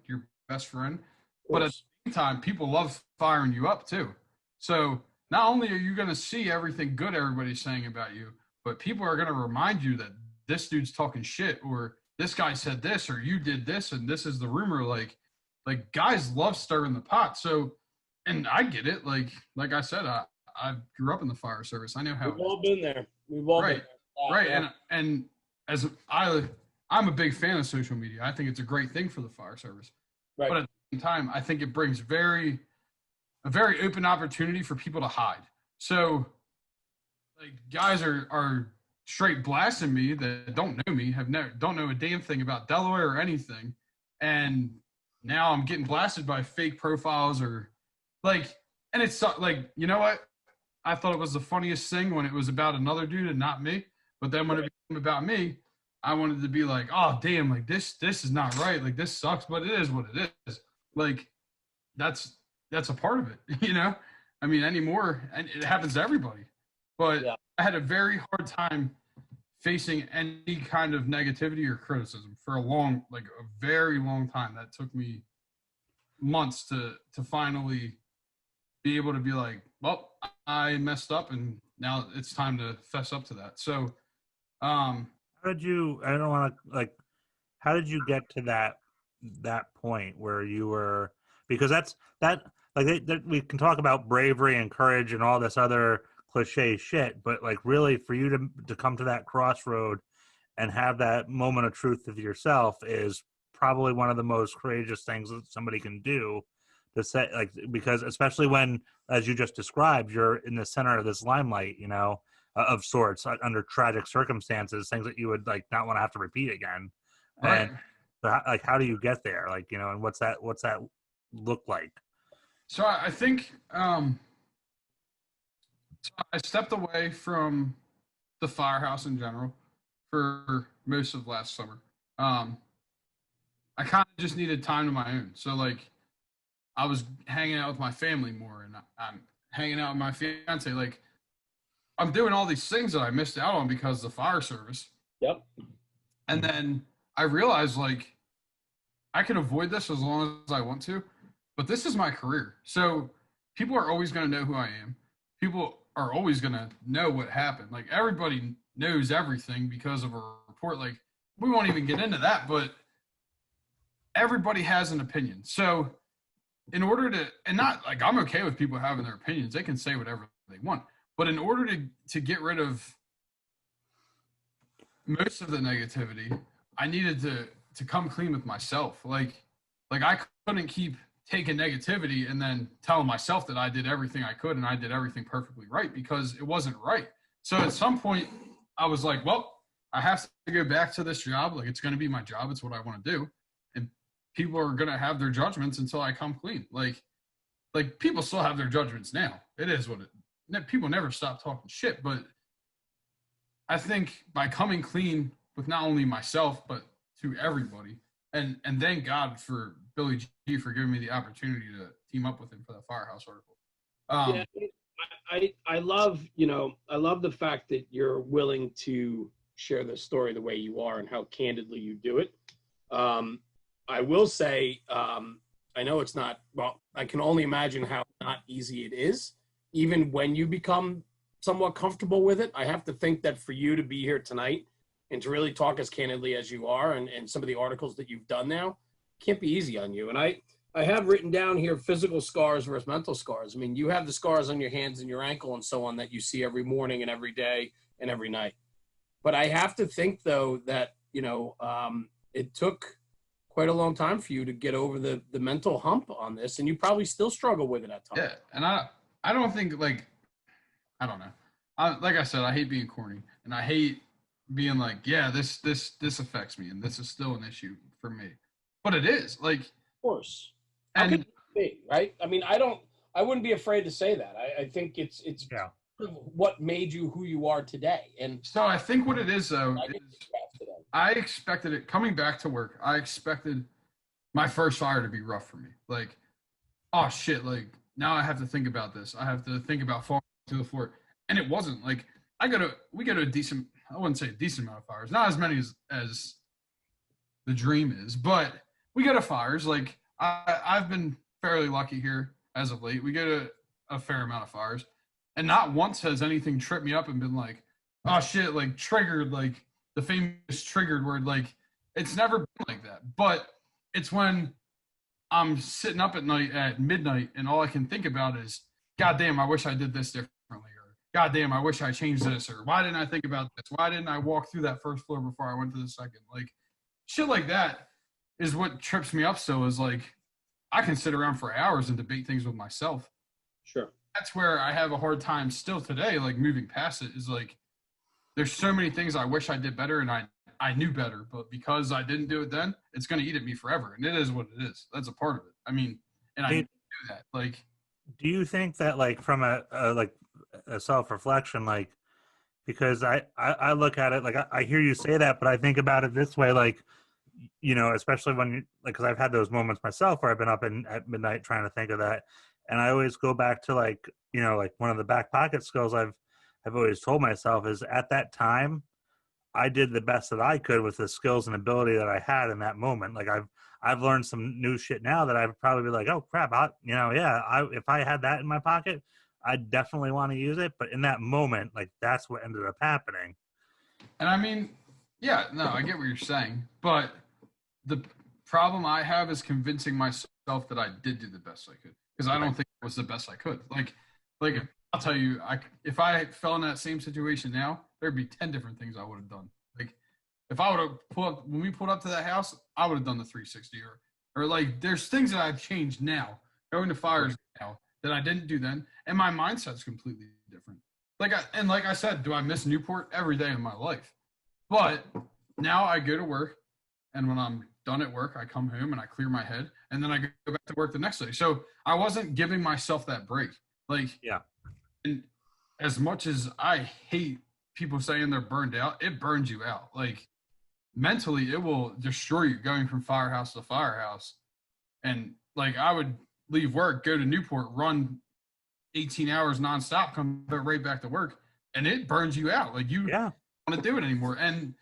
But at the same time, people love firing you up too. So not only are you going to see everything good everybody's saying about you, but people are going to remind you that this dude's talking shit, or this guy said this, or you did this, and this is the rumor. Like guys love stirring the pot. So, and I get it. Like I said, I grew up in the fire service. I know how. We've all been there. We've all been there. Right. Yeah. And as I'm a big fan of social media. I think it's a great thing for the fire service. Right. But at the same time, I think it brings a very open opportunity for people to hide. So like guys are straight blasting me that don't know me, don't know a damn thing about Delaware or anything, and now I'm getting blasted by fake profiles or like, and it's like, you know what? I thought it was the funniest thing when it was about another dude and not me, but then when it became about me, I wanted to be like, oh damn, like this is not right, like this sucks, but it is what it is. Like that's a part of it, you know. I mean, anymore, and it happens to everybody. But Yeah. I had a very hard time facing any kind of negativity or criticism for a very long time. That took me months to finally be able to be like, well, I messed up, and now it's time to fess up to that. So, How did you? I don't want to like. How did you get to that point where you were? Because that's that. Like we can talk about bravery and courage and all this other cliche shit, but like really for you to come to that crossroad and have that moment of truth with yourself is probably one of the most courageous things that somebody can do to say, like, because especially when, as you just described, you're in the center of this limelight, you know, of sorts, under tragic circumstances, things that you would like not want to have to repeat again. right. And like, how do you get there? Like, you know, and what's that look like? So I think so I stepped away from the firehouse in general for most of last summer. I kind of just needed time to my own. So like I was hanging out with my family more, and I'm hanging out with my fiance. Like I'm doing all these things that I missed out on because of the fire service. Yep. And then I realized like I can avoid this as long as I want to, but this is my career. So people are always going to know who I am. People are always going to know what happened. Like everybody knows everything because of a report. Like we won't even get into that, but everybody has an opinion. So in order to, and not like I'm okay with people having their opinions, they can say whatever they want. But in order to get rid of most of the negativity, I needed to come clean with myself. Like I couldn't keep taking negativity and then telling myself that I did everything I could and I did everything perfectly right, because it wasn't right. So at some point I was like, well, I have to go back to this job. Like it's going to be my job. It's what I want to do. And people are going to have their judgments until I come clean. Like people still have their judgments now. It is what people never stop talking shit, but I think by coming clean with not only myself, but to everybody, and thank God for Billy G for giving me the opportunity to team up with him for that Firehouse article. Yeah, I love, I love the fact that you're willing to share the story the way you are and how candidly you do it. I will say, I know it's not, well, I can only imagine how not easy it is, even when you become somewhat comfortable with it. I have to think that for you to be here tonight and to really talk as candidly as you are, and some of the articles that you've done now can't be easy on you. And I have written down here physical scars versus mental scars. I mean, you have the scars on your hands and your ankle and so on that you see every morning and every day and every night. But I have to think, though, that, it took quite a long time for you to get over the mental hump on this, and you probably still struggle with it at times. Yeah, and I don't think, like, I don't know. Like I said, I hate being corny, and I hate being like, yeah, this affects me, and this is still an issue for me. But it is, like, Of course. How could it be, right? I mean, I wouldn't be afraid to say that. I think it's Yeah. what made you who you are today. And so I think what it is, though, is I expected it coming back to work. I expected my first fire to be rough for me. Like, oh shit, like now I have to think about this. I have to think about falling to the floor. And it wasn't. Like we go to a decent, I wouldn't say a decent amount of fires, not as many as the dream is, but we go to fires. Like I've been fairly lucky here as of late. We go to a fair amount of fires, and not once has anything tripped me up and been like, oh shit, like triggered, like the famous triggered word. Like it's never been like that. But it's when I'm sitting up at night at midnight and all I can think about is, God damn, I wish I did this differently, or God damn, I wish I changed this, or why didn't I think about this? Why didn't I walk through that first floor before I went to the second? Like shit like that is what trips me up. So is like I can sit around for hours and debate things with myself. Sure. that's where I have a hard time still today, like moving past it is like, there's so many things I wish I did better and I knew better, but because I didn't do it then, it's going to eat at me forever. And it is what it is. That's a part of it. I mean, and I Do, do that. Like, do you think that like from a self-reflection, like, because I look at it like I hear you say that, but I think about it this way, like, you know, especially when you like, because I've had those moments myself where I've been up at midnight trying to think of that, and I always go back to like, you know, like one of the back pocket skills I've always told myself is at that time I did the best that I could with the skills and ability that I had in that moment. Like I've learned some new shit now that I'd probably be like, oh crap, you know, yeah, if I had that in my pocket, I definitely want to use it. But in that moment, like that's what ended up happening. and I mean, yeah, no, I get what you're saying, but the problem I have is convincing myself that I did do the best I could because I don't think it was the best I could. Like I'll tell you, if I fell in that same situation now, there'd be 10 different things I would have done. Like if I would have when we pulled up to that house, I would have done the 360 or like there's things that I've changed now going to fires now that I didn't do then, and my mindset's completely different. Like I said, do I miss Newport every day of my life? But now I go to work, and when I'm done at work, I come home and I clear my head, and then I go back to work the next day. So I wasn't giving myself that break. Like, Yeah. And as much as I hate people saying they're burned out, it burns you out. Like mentally, it will destroy you going from firehouse to firehouse. And like I would leave work, go to Newport, run 18 hours nonstop, come right back to work, and it burns you out. Like you don't want to do it anymore. And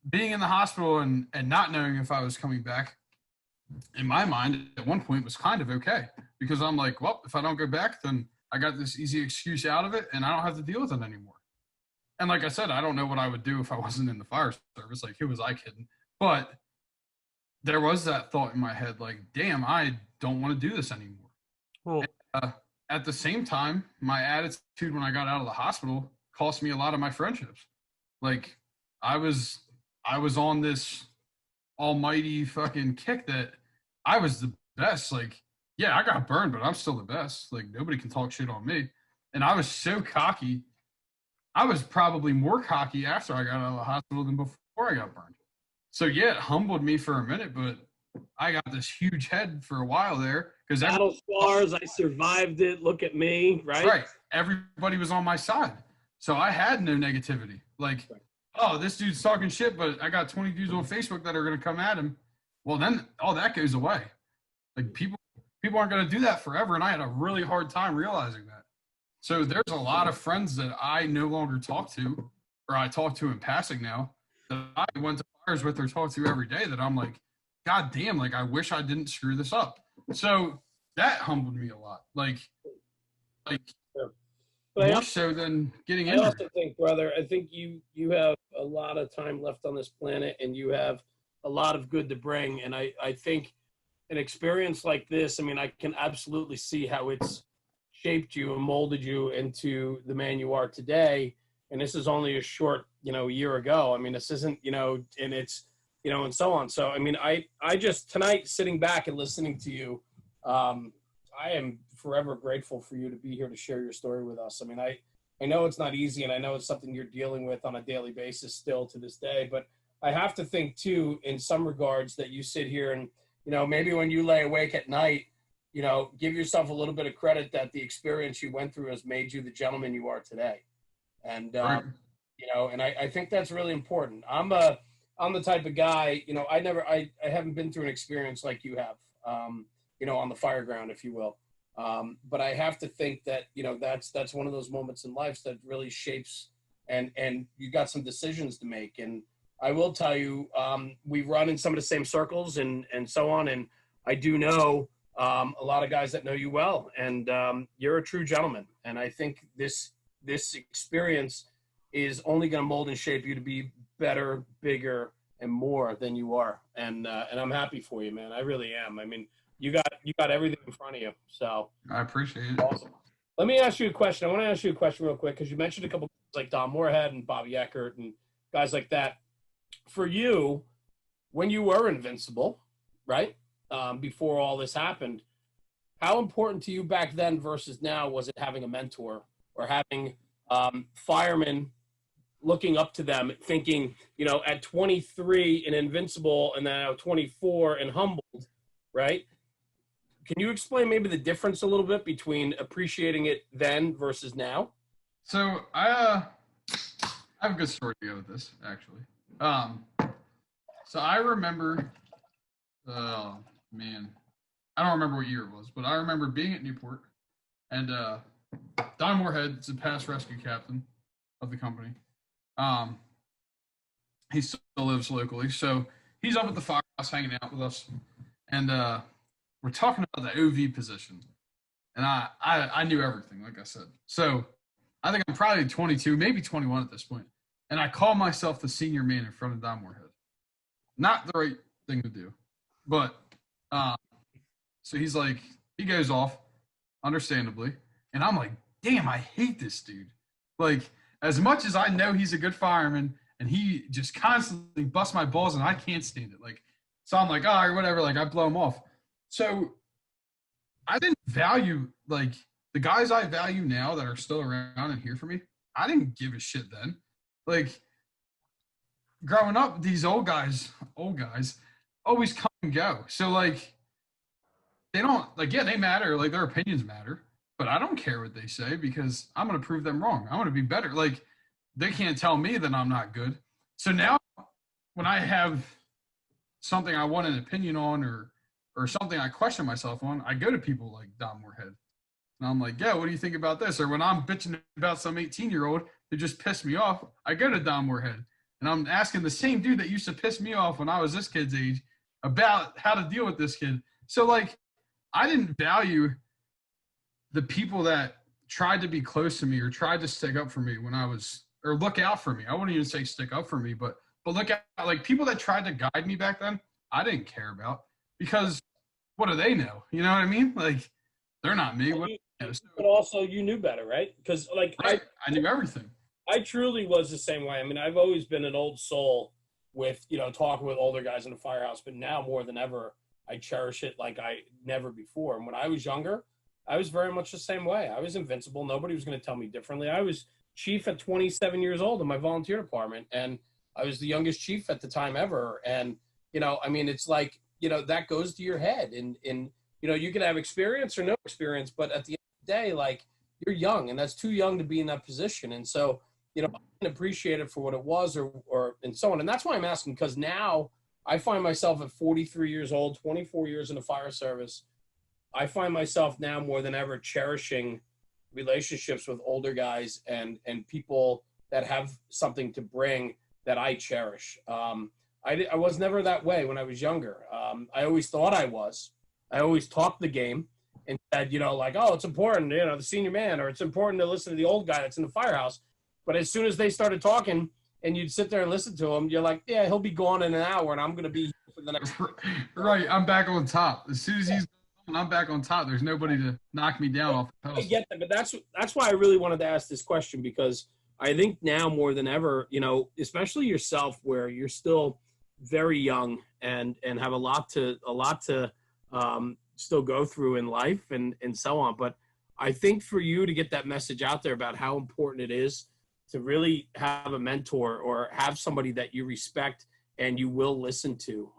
being in the hospital and not knowing if I was coming back, in my mind at one point was kind of okay because I'm like, well, if I don't go back, then I got this easy excuse out of it and I don't have to deal with it anymore. And like I said, I don't know what I would do if I wasn't in the fire service. Like, who was I kidding? But there was that thought in my head, like, damn, I don't want to do this anymore. Well, and, at the same time, my attitude when I got out of the hospital cost me a lot of my friendships. Like, I was on this almighty fucking kick that I was the best. Like, yeah, I got burned, but I'm still the best. Like, nobody can talk shit on me. And I was so cocky. I was probably more cocky after I got out of the hospital than before I got burned. So, yeah, it humbled me for a minute, but I got this huge head for a while there. Because battle scars, I survived it. Look at me, right? Right. Everybody was on my side. So I had no negativity. Like, oh, this dude's talking shit, but I got 20 dudes on Facebook that are going to come at him. Well, then all that goes away. Like, people aren't going to do that forever. And I had a really hard time realizing that. So there's a lot of friends that I no longer talk to, or I talk to in passing now, that I went to fires with or talk to every day that I'm like, God damn, like, I wish I didn't screw this up. So that humbled me a lot. Like more so than getting injured. I also think, brother, I think you have a lot of time left on this planet and you have a lot of good to bring. And I think an experience like this, I mean, I can absolutely see how it's shaped you and molded you into the man you are today. And this is only a short, year ago. I mean, this isn't, and it's, and so on. So, I mean, I just tonight sitting back and listening to you, I am forever grateful for you to be here to share your story with us. I mean, I know it's not easy and I know it's something you're dealing with on a daily basis still to this day, but I have to think too, in some regards, that you sit here and, maybe when you lay awake at night, give yourself a little bit of credit that the experience you went through has made you the gentleman you are today. And, Right. and I think that's really important. I'm the type of guy, I haven't been through an experience like you have, on the Fireground, if you will. But I have to think that, that's one of those moments in life that really shapes and you got some decisions to make. And I will tell you, we run in some of the same circles and so on. And I do know a lot of guys that know you well, and you're a true gentleman. And I think this experience is only going to mold and shape you to be better, bigger, and more than you are. And I'm happy for you, man. I really am. I mean, you got everything in front of you. So I appreciate it. awesome. Let me ask you a question. I want to ask you a question real quick because you mentioned a couple like Don Moorhead and Bobby Eckert and guys like that. For you, when you were invincible, right, before all this happened, how important to you back then versus now was it having a mentor or having firemen looking up to them, thinking, you know, at 23 and invincible and now 24 and humbled, right? Can you explain maybe the difference a little bit between appreciating it then versus now? So I have a good story to go with this, actually. So I remember, oh man, I don't remember what year it was, but I remember being at Newport, and Don Moorhead is the past rescue captain of the company. He still lives locally, so he's up at the firehouse hanging out with us, and we're talking about the OV position, and I knew everything, like I said. So I think I'm probably 22, maybe 21 at this point, and I call myself the senior man in front of Don Moorhead. Not the right thing to do, but so he's like, he goes off, understandably, and I'm like, damn, I hate this dude. Like, as much as I know he's a good fireman, and he just constantly busts my balls, and I can't stand it. Like, so I'm like, all right, whatever. Like, I blow him off. So I didn't value, like, the guys I value now that are still around and here for me. I didn't give a shit then. Like, growing up, these old guys always come and go. So, like, they don't, like, yeah, they matter. Like, their opinions matter. But I don't care what they say because I'm going to prove them wrong. I want to be better. Like, they can't tell me that I'm not good. So now when I have something I want an opinion on or something I question myself on, I go to people like Don Moorhead. And I'm like, yeah, what do you think about this? Or when I'm bitching about some 18-year-old who just pissed me off, I go to Don Moorhead. And I'm asking the same dude that used to piss me off when I was this kid's age about how to deal with this kid. So, like, I didn't value the people that tried to be close to me or tried to stick up for me when I was, or look out for me. I wouldn't even say stick up for me, but look at, like, people that tried to guide me back then, I didn't care about because what do they know? You know what I mean? Like, they're not me. But also you knew better, right? Because, like, I knew everything. I truly was the same way. I mean, I've always been an old soul with, you know, talking with older guys in the firehouse, but now more than ever, I cherish it like I never before. And when I was younger, I was very much the same way. I was invincible. Nobody was going to tell me differently. I was chief at 27 years old in my volunteer department, and I was the youngest chief at the time ever. And, you know, I mean, it's like, you know, that goes to your head. And you know, you can have experience or no experience, but at the end of the day, like, you're young, and that's too young to be in that position. And so, you know, I can appreciate it for what it was or and so on. And that's why I'm asking, because now I find myself at 43 years old, 24 years in the fire service. I find myself now more than ever cherishing relationships with older guys and people that have something to bring that I cherish. I was never that way when I was younger. I always thought I was. I always talked the game and said, you know, like, oh, it's important, you know, the senior man, or it's important to listen to the old guy that's in the firehouse. But as soon as they started talking and you'd sit there and listen to him, you're like, yeah, he'll be gone in an hour and I'm going to be here for the next. Right. I'm back on top. As soon as he's gone, I'm back on top. There's nobody to knock me down off the pedestal. I get that, but that's why I really wanted to ask this question, because I think now more than ever, you know, especially yourself, where you're still very young and have a lot to still go through in life and so on. But I think for you to get that message out there about how important it is to really have a mentor or have somebody that you respect and you will listen to,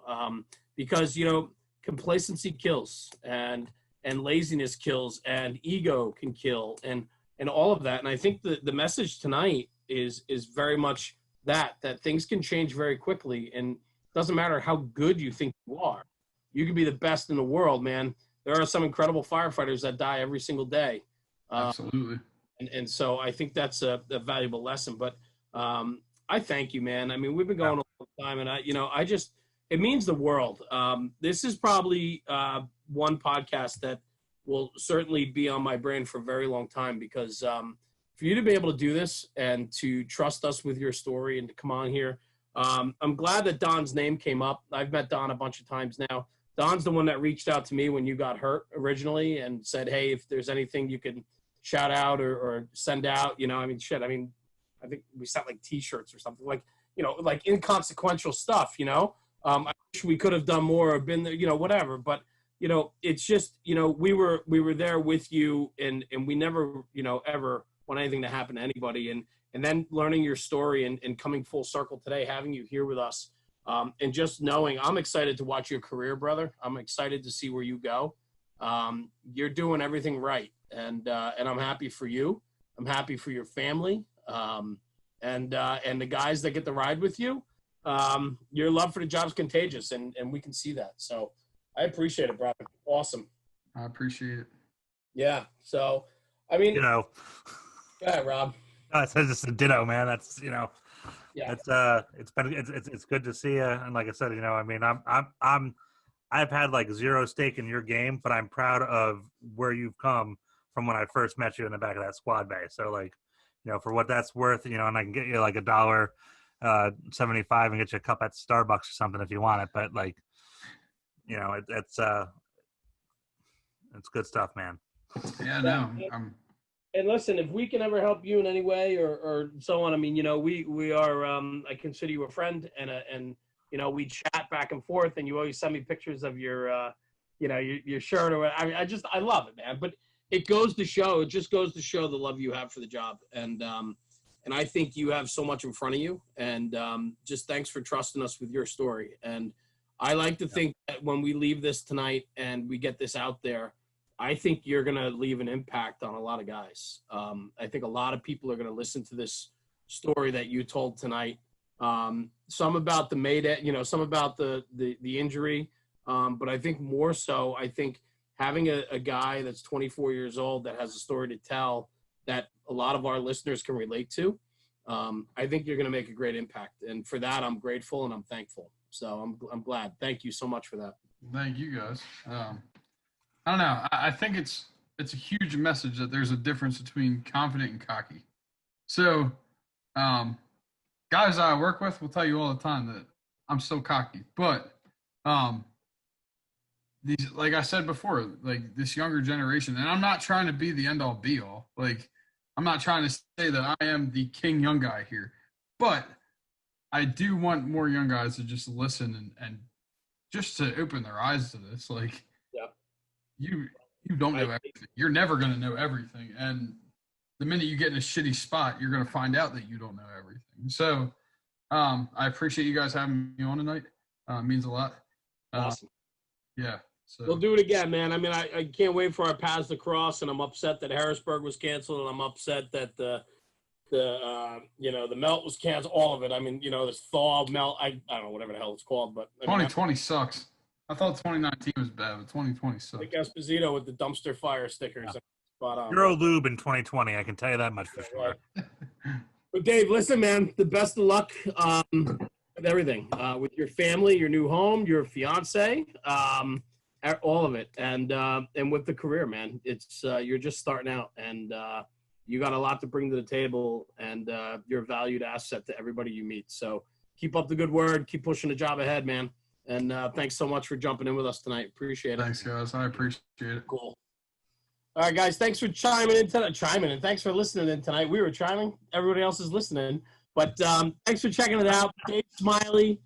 because, you know, complacency kills and laziness kills and ego can kill and all of that. And I think the message tonight is very much that things can change very quickly, and it doesn't matter how good you think you are. You can be the best in the world, man. There are some incredible firefighters that die every single day. Absolutely. And so I think that's a valuable lesson. But I thank you, man. I mean, we've been going a long time, and it means the world. This is probably one podcast that will certainly be on my brain for a very long time, because for you to be able to do this and to trust us with your story and to come on here, I'm glad that Don's name came up. I've met Don a bunch of times now. Don's the one that reached out to me when you got hurt originally and said, hey, if there's anything you can shout out or send out, you know, I mean, shit. I mean, I think we sent like T-shirts or something, like, you know, like inconsequential stuff, you know. I wish we could have done more or been there, you know, whatever. But, you know, it's just, you know, we were there with you, and we never, you know, ever want anything to happen to anybody. And then learning your story and coming full circle today, having you here with us, and just knowing, I'm excited to watch your career, brother. I'm excited to see where you go. You're doing everything right, and I'm happy for you. I'm happy for your family, and the guys that get to ride with you. Your love for the job's contagious, and we can see that. So I appreciate it, brother. Awesome. I appreciate it. Yeah. So, I mean, You know, go ahead, Rob. it's just a ditto, man. That's, you know, Yeah. it's good to see you. And like I said, you know, I mean, I've had like zero stake in your game, but I'm proud of where you've come from when I first met you in the back of that squad bay. So like, you know, for what that's worth, you know, and I can get you like $1.75 and get you a cup at Starbucks or something if you want it. But like, you know, it's good stuff, man. Yeah, no. And listen, if we can ever help you in any way or so on, I mean, you know, we are, I consider you a friend, and you know, we chat back and forth, and you always send me pictures of your, you know, your shirt or whatever. I love it, man. But it just goes to show the love you have for the job. And I think you have so much in front of you, and just thanks for trusting us with your story. And I like to think that when we leave this tonight and we get this out there, I think you're going to leave an impact on a lot of guys. I think a lot of people are going to listen to this story that you told tonight. Some about the Mayday, you know, some about the injury. But I think more so, I think having a guy that's 24 years old that has a story to tell that a lot of our listeners can relate to, I think you're going to make a great impact. And for that, I'm grateful and I'm thankful. So I'm glad. Thank you so much for that. Thank you, guys. I don't know. I think it's a huge message that there's a difference between confident and cocky. So, guys I work with will tell you all the time that I'm so cocky. But these, like I said before, like this younger generation, and I'm not trying to be the end all be all. Like, I'm not trying to say that I am the king young guy here, but I do want more young guys to just listen and just to open their eyes to this. Like, you don't know everything. You're never going to know everything. And the minute you get in a shitty spot, you're going to find out that you don't know everything. So I appreciate you guys having me on tonight. It means a lot. Awesome. Yeah. So we'll do it again, man. I mean, I can't wait for our paths to cross, and I'm upset that Harrisburg was canceled, and I'm upset that the you know, the melt was canceled, all of it. I mean, you know, this thaw melt, I don't know, whatever the hell it's called, but I mean, 2020 sucks. I thought 2019 was bad, but 2020 sucks. Like Esposito with the dumpster fire stickers. Yeah. Spot on. Euro lube in 2020, I can tell you that much for sure. But Dave, listen, man, the best of luck with everything, with your family, your new home, your fiance, all of it, and with the career, man. It's you're just starting out, and you got a lot to bring to the table, and you're a valued asset to everybody you meet. So keep up the good word, keep pushing the job ahead, man. And thanks so much for jumping in with us tonight. Appreciate it. Thanks, guys. I appreciate it. Cool. All right, guys. Thanks for chiming in tonight. Thanks for listening in tonight. We were chiming. Everybody else is listening. But thanks for checking it out. Dave Smiley.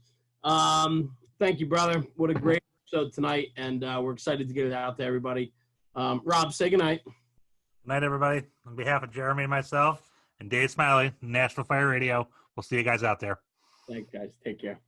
Thank you, brother. What a great episode tonight. And we're excited to get it out to everybody. Rob, say goodnight. Good night, everybody. On behalf of Jeremy and myself and Dave Smiley, National Fire Radio, we'll see you guys out there. Thanks, guys. Take care.